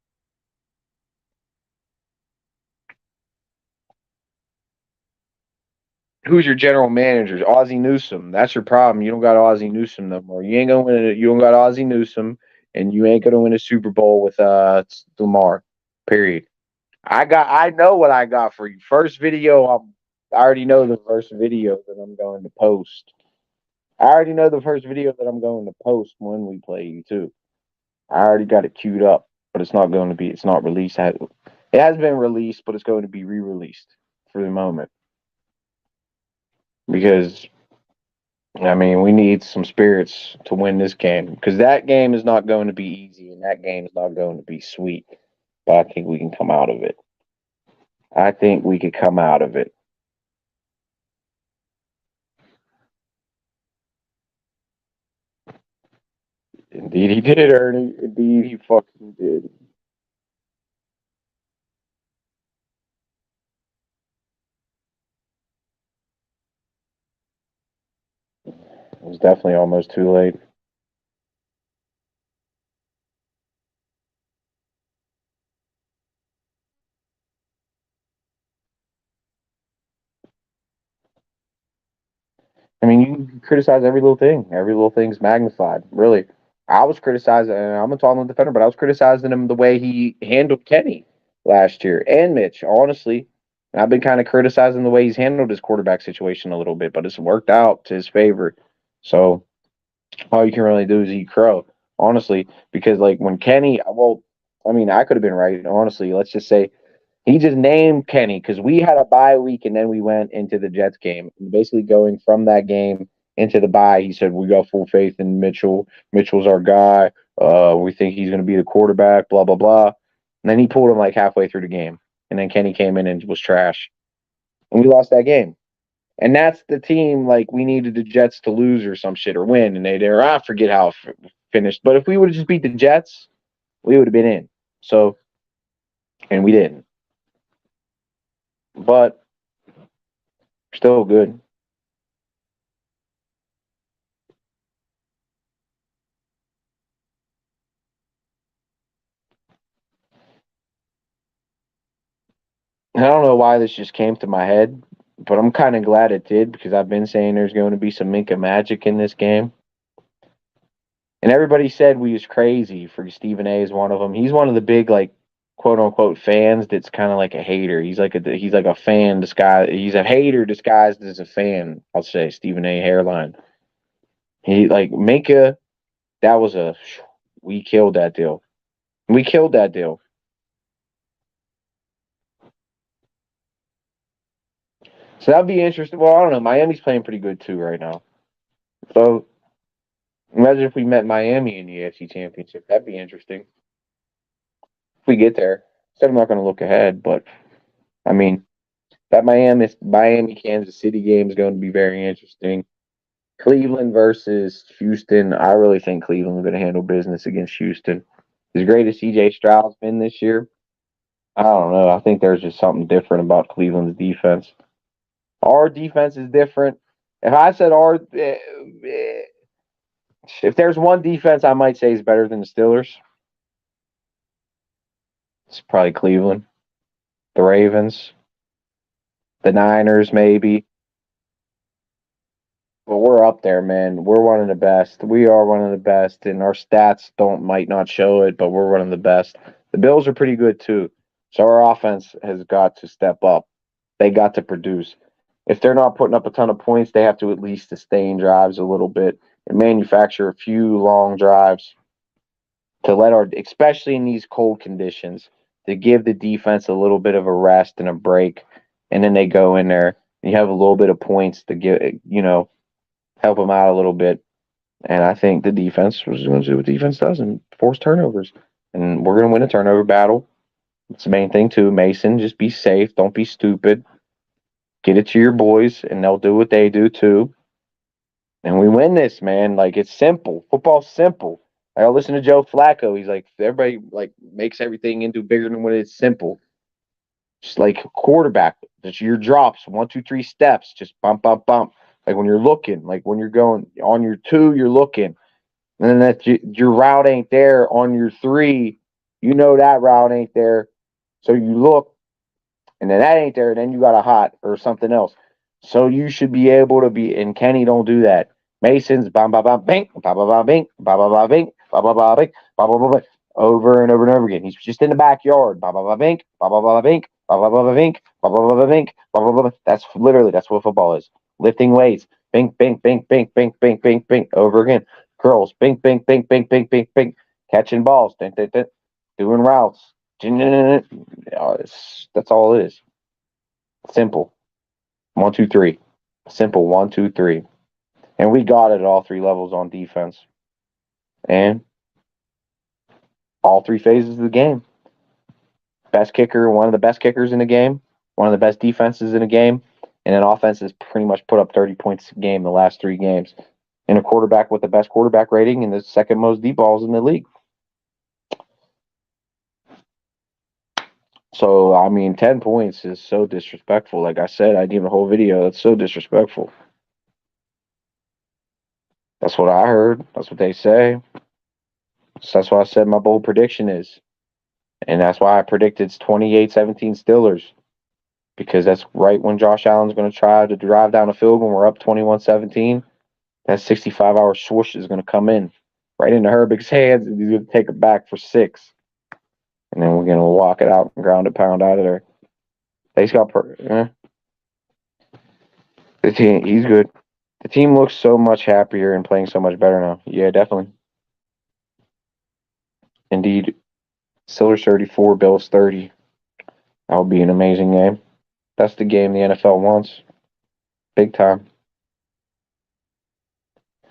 Who's your general manager? Ozzie Newsome. That's your problem. You don't got Ozzie Newsome no more. You ain't gonna win it. You don't got Ozzie Newsome, and you ain't gonna win a Super Bowl with Lamar. Period. I know what I got for you. First video. I already know the first video that I'm going to post. I already know the first video that I'm going to post when we play you too. I already got it queued up, but it's not going to be. It's not released. It has been released, but it's going to be re-released for the moment because I mean, we need some spirits to win this game because that game is not going to be easy and that game is not going to be sweet. But I think we can come out of it. I think we could come out of it. Indeed, he did, Ernie. Indeed, he fucking did. It was definitely almost too late. I mean, you can criticize every little thing. Every little thing's magnified. Really, I was criticizing. And I'm a tall defender, but I was criticizing him the way he handled Kenny last year and Mitch. Honestly, and I've been kind of criticizing the way he's handled his quarterback situation a little bit, but it's worked out to his favor. So all you can really do is eat crow, honestly, because like when Kenny, well, I mean, I could have been right. Honestly, let's just say he just named Kenny because we had a bye week and then we went into the Jets game. Basically, going from that game into the bye, he said, we got full faith in Mitchell. Mitchell's our guy. We think he's going to be the quarterback, blah, blah, blah. And then he pulled him like halfway through the game. And then Kenny came in and was trash. And we lost that game. And that's the team like we needed the Jets to lose or some shit or win. And I forget how it finished. But if we would have just beat the Jets, we would have been in. So, and we didn't. But still good. I don't know why this just came to my head, but I'm kind of glad it did because I've been saying there's going to be some Minka magic in this game. And everybody said we was crazy for Stephen A. is one of them. He's one of the big like quote unquote fans that's kind of like a hater. He's like a fan disguised. He's a hater disguised as a fan. I'll say Stephen A. hairline. He like Minka. That was a we killed that deal. We killed that deal. So that'd be interesting. Well, I don't know. Miami's playing pretty good too right now. So imagine if we met Miami in the AFC Championship. That'd be interesting. If we get there. Said I'm not going to look ahead, but I mean that Miami Kansas City game is going to be very interesting. Cleveland versus Houston. I really think Cleveland's going to handle business against Houston. As great as CJ Stroud's been this year, I don't know. I think there's just something different about Cleveland's defense. Our defense is different. If I said if there's one defense I might say is better than the Steelers, it's probably Cleveland, the Ravens, the Niners, maybe. But we're up there, man. We're one of the best. We are one of the best, and our stats might not show it, but we're one of the best. The Bills are pretty good too. So our offense has got to step up. They got to produce. If they're not putting up a ton of points, they have to at least sustain drives a little bit and manufacture a few long drives to let especially in these cold conditions, to give the defense a little bit of a rest and a break, and then they go in there and you have a little bit of points to help them out a little bit. And I think the defense was going to do what defense does and force turnovers. And we're going to win a turnover battle. It's the main thing, too. Mason, just be safe. Don't be stupid. Get it to your boys, and they'll do what they do, too. And we win this, man. Like, it's simple. Football's simple. I listen to Joe Flacco. He's like, everybody, like, makes everything into bigger than what it's simple. Just like quarterback. Just your drops. 1, 2, 3 steps. Just bump, bump, bump. Like when you're looking, like when you're going on your 2, you're looking, and then that your route ain't there on your 3. You know that route ain't there, so you look, and then that ain't there. And then you got a hot or something else. So you should be able to be. And Kenny don't do that. Mason's bam bam bam bing bam bam bam bing bam bam bam bing bam bam bam bing bam bam bam over and over and over again. He's just in the backyard. Bam bam bam bing bam bam bam bing bam bam bam bing bam bam bam bing bam bam bam. That's what football is. Lifting weights. Bing bing bing bing bing bing bing bing over again. Curls. Bing bing bing bing bing bing bing. Catching balls. Doing routes. That's all it is. Simple. 1, 2, 3. Simple. 1, 2, 3. And we got it at all 3 levels on defense. And all 3 phases of the game. Best kicker, one of the best kickers in the game, one of the best defenses in the game, and an offense has pretty much put up 30 points a game the last 3 games. And a quarterback with the best quarterback rating and the second most deep balls in the league. So, I mean, 10 points is so disrespectful. Like I said, I gave a whole video. That's so disrespectful. That's what I heard. That's what they say. So that's why I said my bold prediction is. And that's why I predicted it's 28-17 Steelers. Because that's right when Josh Allen's going to try to drive down a field when we're up 21-17. That 65-hour swoosh is going to come in right into Herbig's hands, and he's going to take it back for 6. And then we're going to walk it out and ground it pound out of there. He's got the team. He's good. The team looks so much happier and playing so much better now. Yeah, definitely. Indeed. Steelers 34, Bills 30. That would be an amazing game. That's the game the NFL wants. Big time.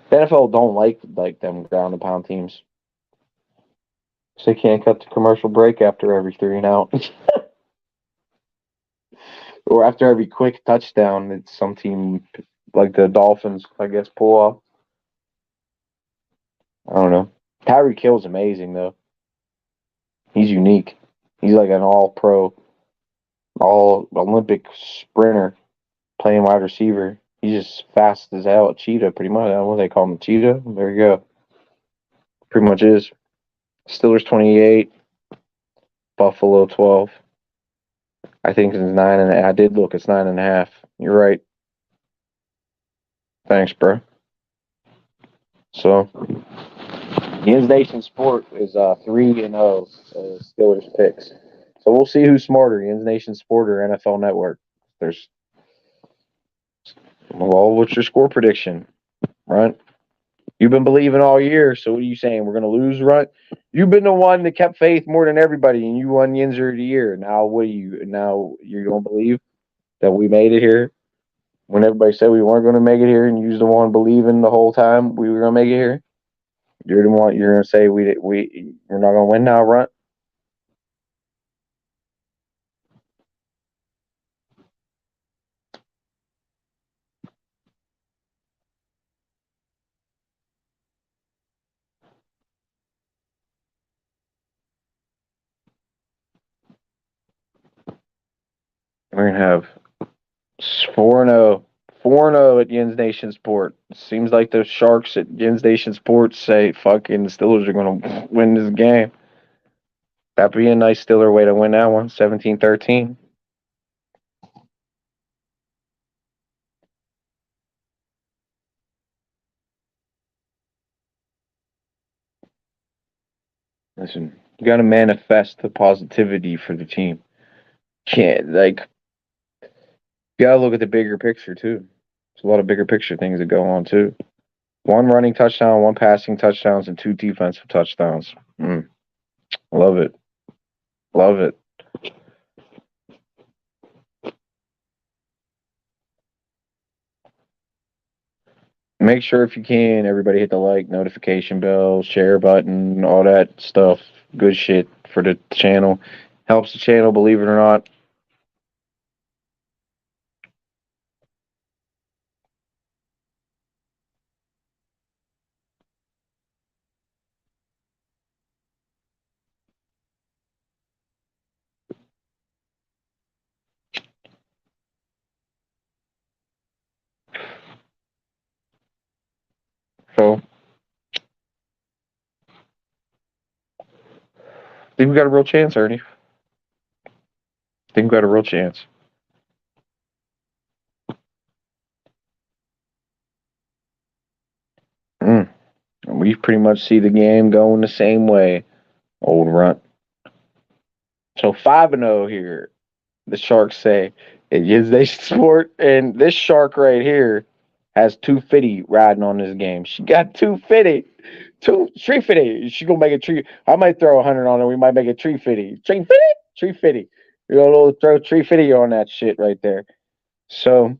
The NFL don't like them ground and pound teams. So they can't cut the commercial break after every 3 and out. Or after every quick touchdown, it's some team like the Dolphins, I guess, pull off. I don't know. Tyreek Hill's amazing, though. He's unique. He's like an all-pro, all-Olympic sprinter playing wide receiver. He's just fast as hell. A cheetah, pretty much. What do they call him? A cheetah? There you go. Pretty much is. Steelers 28, Buffalo 12. I think it's 9 and I did look. It's 9.5. You're right. Thanks, bro. So Yins Nation Sport is 3-0 Steelers picks. So we'll see who's smarter, Yins Nation Sport or NFL Network. There's well, what's your score prediction, Runt? You've been believing all year, so what are you saying? We're gonna lose, Runt? You've been the one that kept faith more than everybody, and you won Yinzer of the year. Now what are you? Now you're gonna believe that we made it here when everybody said we weren't gonna make it here, and you was the one believing the whole time we were gonna make it here. You're the one. You're gonna say we're not gonna win now, Runt? We're gonna have 4-0. 4-0 at Yins Nation Sport. Seems like the Sharks at Yins Nation Sports say fucking the Steelers are gonna win this game. That'd be a nice Steeler way to win that one. 17-13. Listen, you gotta manifest the positivity for the team. Can't you gotta look at the bigger picture too. There's a lot of bigger picture things that go on too. One running touchdown, one passing touchdowns, and 2 defensive touchdowns. Love it. Love it. Make sure if you can, everybody hit the like, notification bell, share button, all that stuff. Good shit for the channel. Helps the channel, believe it or not. So, I think we got a real chance, Ernie. I think we got a real chance. We pretty much see the game going the same way, old Runt. So 5-0 here. The Sharks say it is they sport, and this shark right here has 250 riding on this game. She got 250. 350. She gonna make a tree. I might throw 100 on her. We might make a 350. 350? 350. You know, throw 350 on that shit right there. So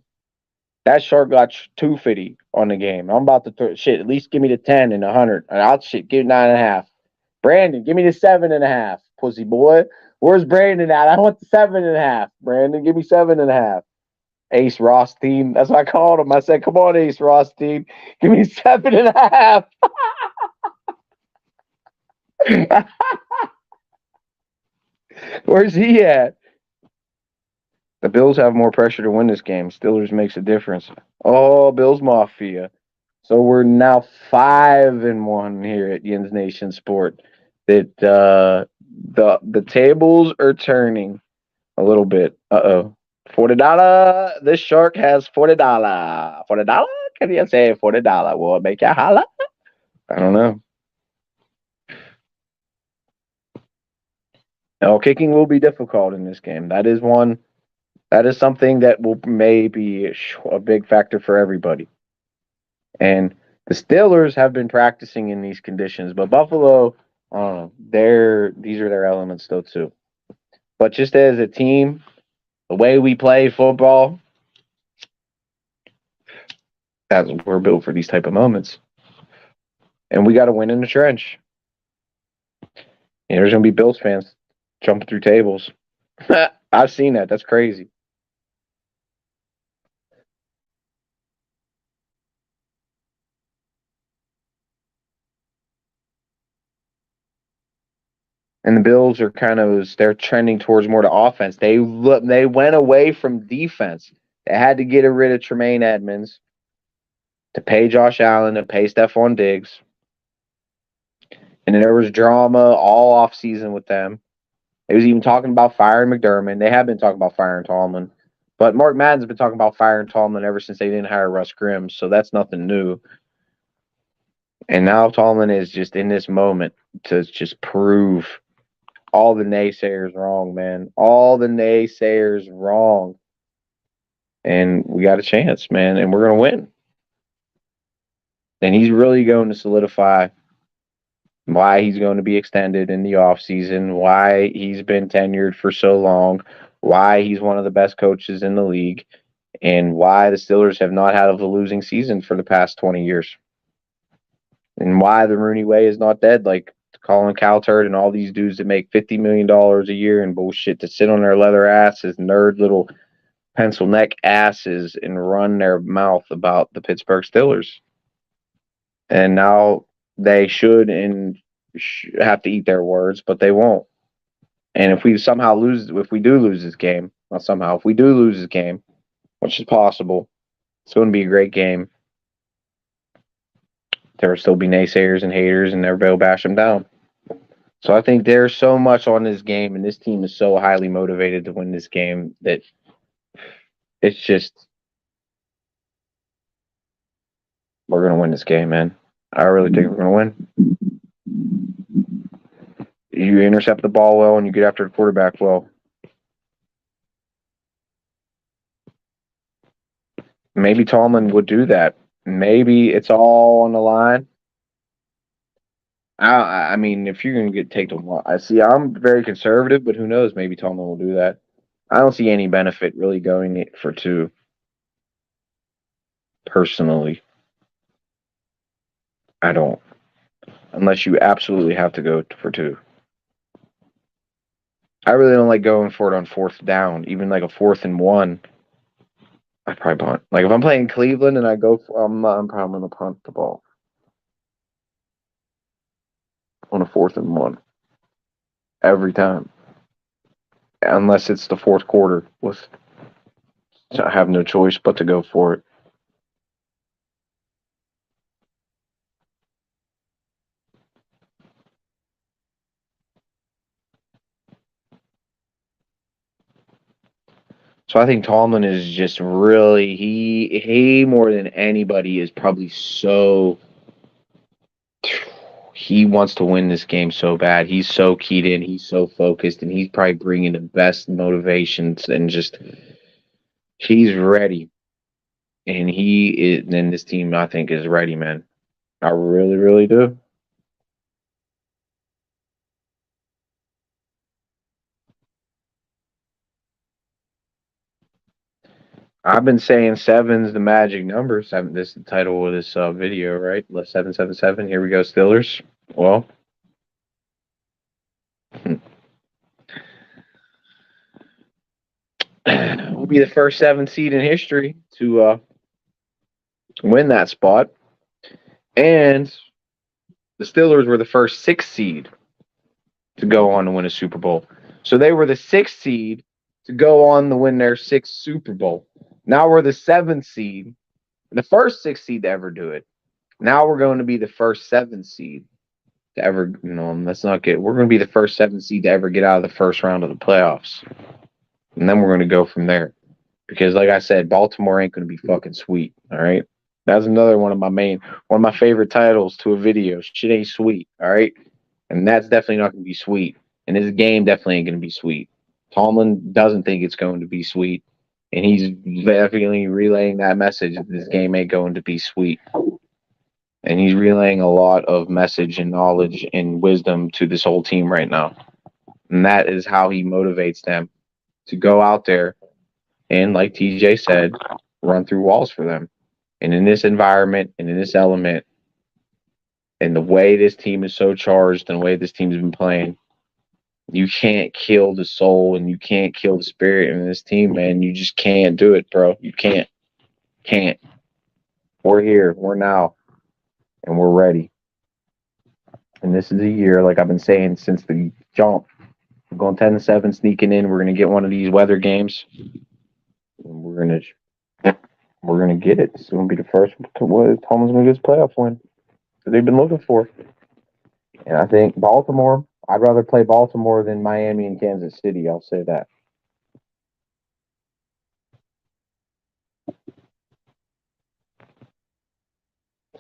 that shark got 250 on the game. I'm about to throw shit. At least give me the 10 and 100. And I'll shit give 9.5. Brandon, give me the 7.5, pussy boy. Where's Brandon at? I want the 7.5. Brandon, give me 7.5. Ace Rothstein. That's what I called him. I said, come on, Ace Rothstein. Give me 7.5. Where's he at? The Bills have more pressure to win this game. Steelers makes a difference. Oh, Bills Mafia. So we're now 5-1 here at Yins Nation Sport. That the tables are turning a little bit. $40. This shark has $40. $40? Can you say $40? Will it make you holla? I don't know. No, kicking will be difficult in this game. That is one. That is something that will may be a big factor for everybody. And the Steelers have been practicing in these conditions, but Buffalo, I don't know. These are their elements though too. But just as a team, the way we play football, that's we're built for these type of moments. And we got to win in the trench. There's gonna be Bills fans jumping through tables. I've seen that. That's crazy. And the Bills are they're trending towards more to offense. They went away from defense. They had to get rid of Tremaine Edmonds to pay Josh Allen, to pay Stephon Diggs. And then there was drama all off season with them. They was even talking about firing McDermott. They have been talking about firing Tomlin. But Mark Madden's been talking about firing Tomlin ever since they didn't hire Russ Grimm, so that's nothing new. And now Tomlin is just in this moment to just prove all the naysayers wrong, man. All the naysayers wrong. And we got a chance, man, and we're going to win. And he's really going to solidify why he's going to be extended in the offseason, why he's been tenured for so long, why he's one of the best coaches in the league, and why the Steelers have not had a losing season for the past 20 years. And why the Rooney way is not dead, like Colin Cowherd and all these dudes that make $50 million a year and bullshit to sit on their leather asses, nerd little pencil neck asses, and run their mouth about the Pittsburgh Steelers. And now they should and have to eat their words, but they won't. And if we somehow lose, if we do lose this game, not somehow, if we do lose this game, which is possible, it's going to be a great game. There will still be naysayers and haters, and everybody will bash them down. So I think there's so much on this game, and this team is so highly motivated to win this game that it's just we're going to win this game, man. I really think we're going to win. You intercept the ball well, and you get after the quarterback well. Maybe Tomlin would do that. Maybe it's all on the line. I mean, if you're going to take the one, I see. I'm very conservative, but who knows? Maybe Tomlin will do that. I don't see any benefit really going it for two. Personally, I don't. Unless you absolutely have to go for two. I really don't like going for it on fourth down, even like a 4th and 1. I probably punt. Like if I'm playing Cleveland and I go for, I'm probably gonna punt the ball on a 4th and 1 every time, unless it's the fourth quarter. I have no choice but to go for it. So I think Tomlin is just really he more than anybody is probably so he wants to win this game so bad. He's so keyed in, he's so focused, and he's probably bringing the best motivations and just he's ready. And he is, and this team I think is ready, man. I really, really do. I've been saying seven's the magic number. Seven. This is the title of this video, right? 777. Here we go, Steelers. Well, we'll be the first 7 seed in history to win that spot, and the Steelers were the first 6 seed to go on to win a Super Bowl. So they were the 6th seed to go on to win their 6th Super Bowl. Now we're the 7th seed, the first 6th seed to ever do it. Now we're going to be the first 7th seed to ever, let's not get, we're going to be the first 7th seed to ever get out of the first round of the playoffs. And then we're going to go from there. Because like I said, Baltimore ain't going to be fucking sweet. All right. That's another one of my favorite titles to a video. Shit ain't sweet. All right. And that's definitely not going to be sweet. And this game definitely ain't going to be sweet. Tomlin doesn't think it's going to be sweet. And he's definitely relaying that message that this game ain't going to be sweet. And he's relaying a lot of message and knowledge and wisdom to this whole team right now. And that is how he motivates them to go out there and, like TJ said, run through walls for them. And in this environment and in this element, and the way this team is so charged and the way this team's been playing, you can't kill the soul and you can't kill the spirit in this team, man. You just can't do it, bro. You can't. Can't. We're here. We're now. And we're ready. And this is a year, like I've been saying since the jump. We're going 10-7, sneaking in. We're gonna get one of these weather games. And we're gonna get it. It's gonna be the first Tomlin's gonna get his playoff win that they've been looking for. And I think Baltimore, I'd rather play Baltimore than Miami and Kansas City. I'll say that.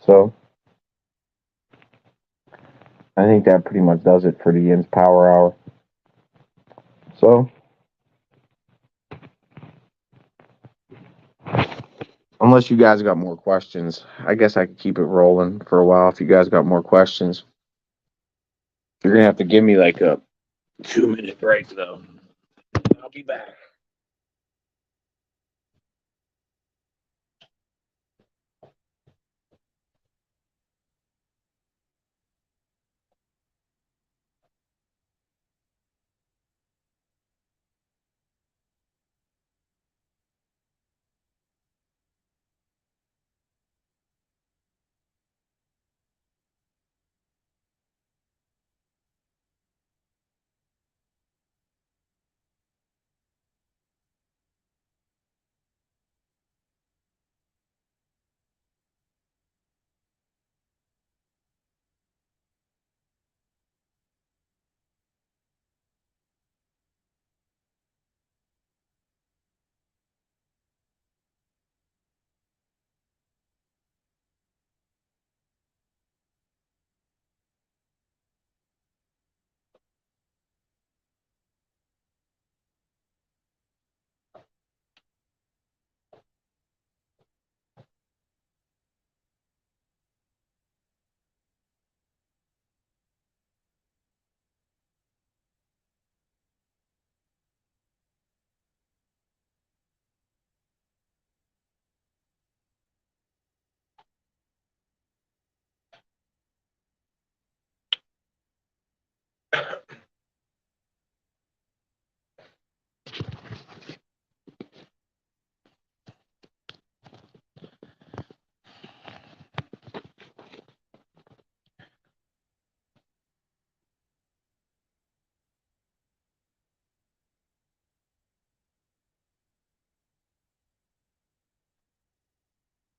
So I think that pretty much does it for the Yins Power Hour. So, unless you guys got more questions, I guess I could keep it rolling for a while. If you guys got more questions, you're gonna have to give me like a 2 minute break though. I'll be back.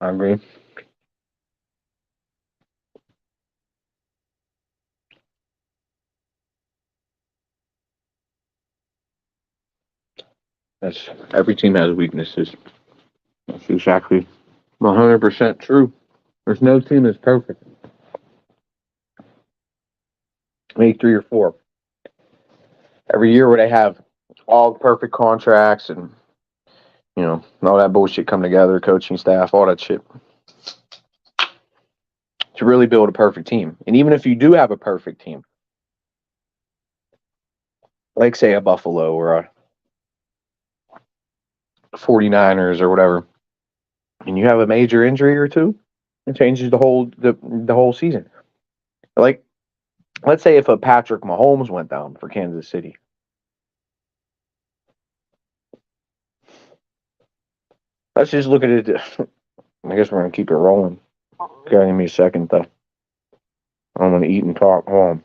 I agree. That's every team has weaknesses. That's exactly 100% true. There's no team that's perfect. Maybe three or four. Every year where they have all perfect contracts and all that bullshit come together, coaching staff, all that shit to really build a perfect team. And even if you do have a perfect team, like say a Buffalo or a 49ers or whatever, and you have a major injury or two, it changes the whole season. Like, let's say if a Patrick Mahomes went down for Kansas City. Let's just look at it. I guess we're gonna keep it rolling. Okay, give me a second though. I'm gonna eat and talk. Hold on.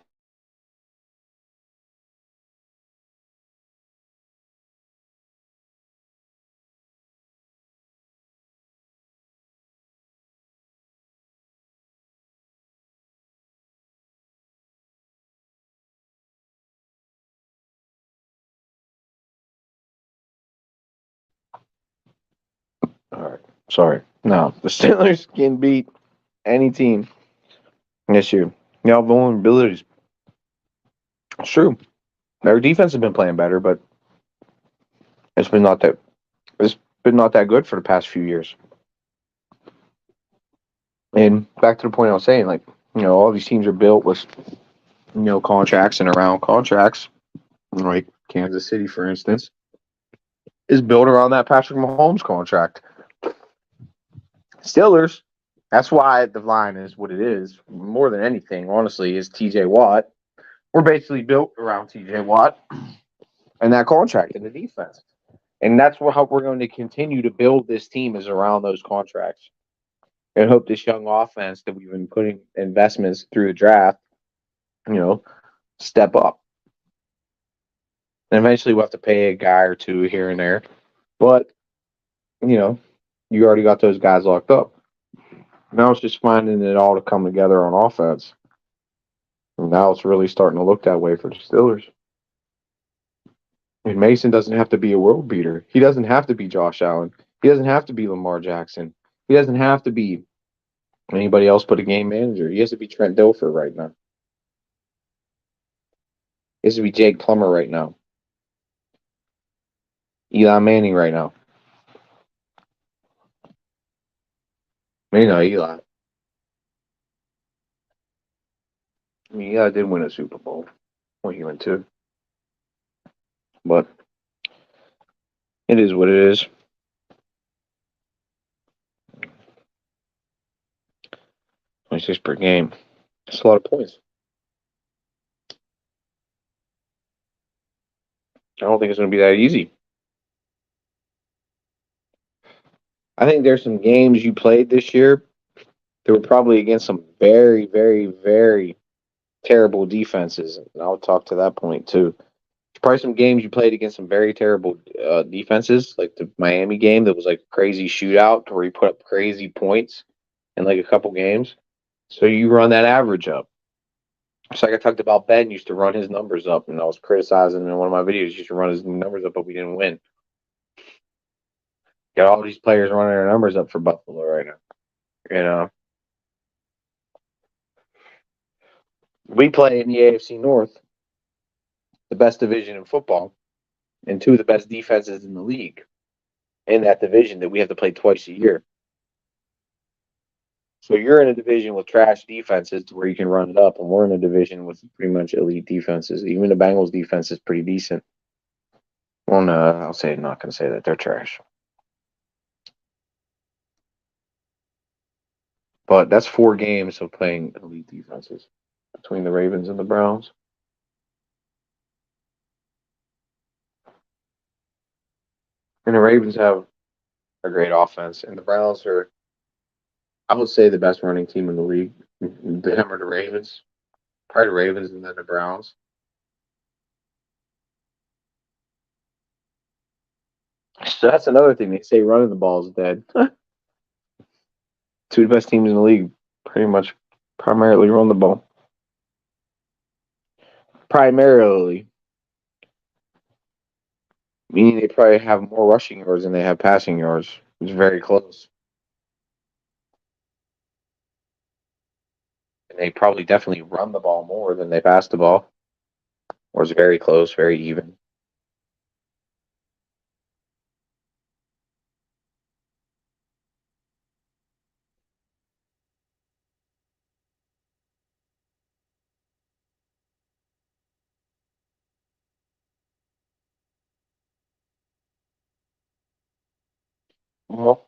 All right. Sorry. No, the Steelers can beat any team this year. You have vulnerabilities. It's true. Their defense has been playing better, but it's been not that it's been not that good for the past few years. And back to the point I was saying, like, all these teams are built with contracts and around contracts. Like Kansas City, for instance, is built around that Patrick Mahomes contract. Steelers, that's why the line is what it is. More than anything, honestly, is TJ Watt. We're basically built around TJ Watt and that contract and the defense. And that's how we're going to continue to build this team is around those contracts. And hope this young offense that we've been putting investments through the draft, step up. And eventually we'll have to pay a guy or two here and there. But, you already got those guys locked up. Now it's just finding it all to come together on offense. And now it's really starting to look that way for the Steelers. And Mason doesn't have to be a world beater. He doesn't have to be Josh Allen. He doesn't have to be Lamar Jackson. He doesn't have to be anybody else but a game manager. He has to be Trent Dilfer right now. This would be Jake Plummer right now. Eli Manning right now. Maybe not Eli. I mean, Eli did win a Super Bowl when he went to. But it is what it is. 26 per game. That's a lot of points. I don't think it's going to be that easy. I think there's some games you played this year that were probably against some very, very, very terrible defenses. And I'll talk to that point too. Probably some games you played against some very terrible defenses, like the Miami game that was like a crazy shootout where you put up crazy points in like a couple games. So you run that average up. It's like I talked about Ben used to run his numbers up, and I was criticizing in one of my videos. He used to run his numbers up, but we didn't win. Got all these players running their numbers up for Buffalo right now. You know, we play in the AFC North, the best division in football, and two of the best defenses in the league in that division that we have to play twice a year. So you're in a division with trash defenses to where you can run it up, and we're in a division with pretty much elite defenses. Even the Bengals defense is pretty decent. Well, no, I'll say not going to say that they're trash. But that's 4 games of playing elite defenses between the Ravens and the Browns. And the Ravens have a great offense, and the Browns are, I would say, the best running team in the league. Them or the Ravens. Probably the Ravens and then the Browns. So that's another thing. They say running the ball is dead. Two of the best teams in the league pretty much primarily run the ball. Primarily. Meaning they probably have more rushing yards than they have passing yards. It's very close. And they probably definitely run the ball more than they pass the ball. Or it's very close, very even. Well,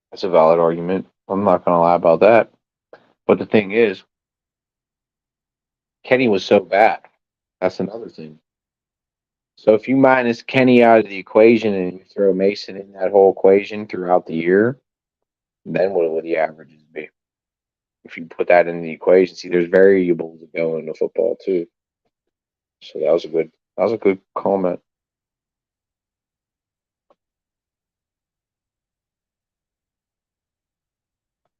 that's a valid argument. I'm not going to lie about that. But the thing is, Kenny was so bad. That's another thing. So if you minus Kenny out of the equation and you throw Mason in that whole equation throughout the year, then what would the averages be? If you put that in the equation, see, there's variables that go into football too. So that was a good comment.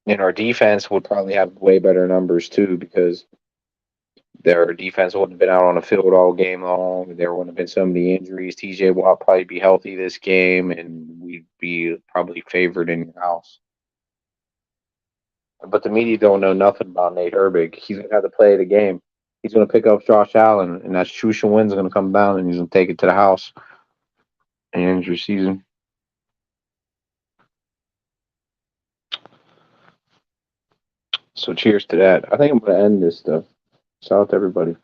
And our defense would probably have way better numbers too because their defense wouldn't have been out on the field all game long. There wouldn't have been so many injuries. TJ Watt probably be healthy this game, and we'd be probably favored in your house. But the media don't know nothing about Nate Herbig. He's gonna have to play the game. He's gonna pick up Josh Allen, and that Shusha wind's gonna come down, and he's gonna take it to the house and end your season. So cheers to that. I think I'm gonna end this stuff. Shout out to everybody.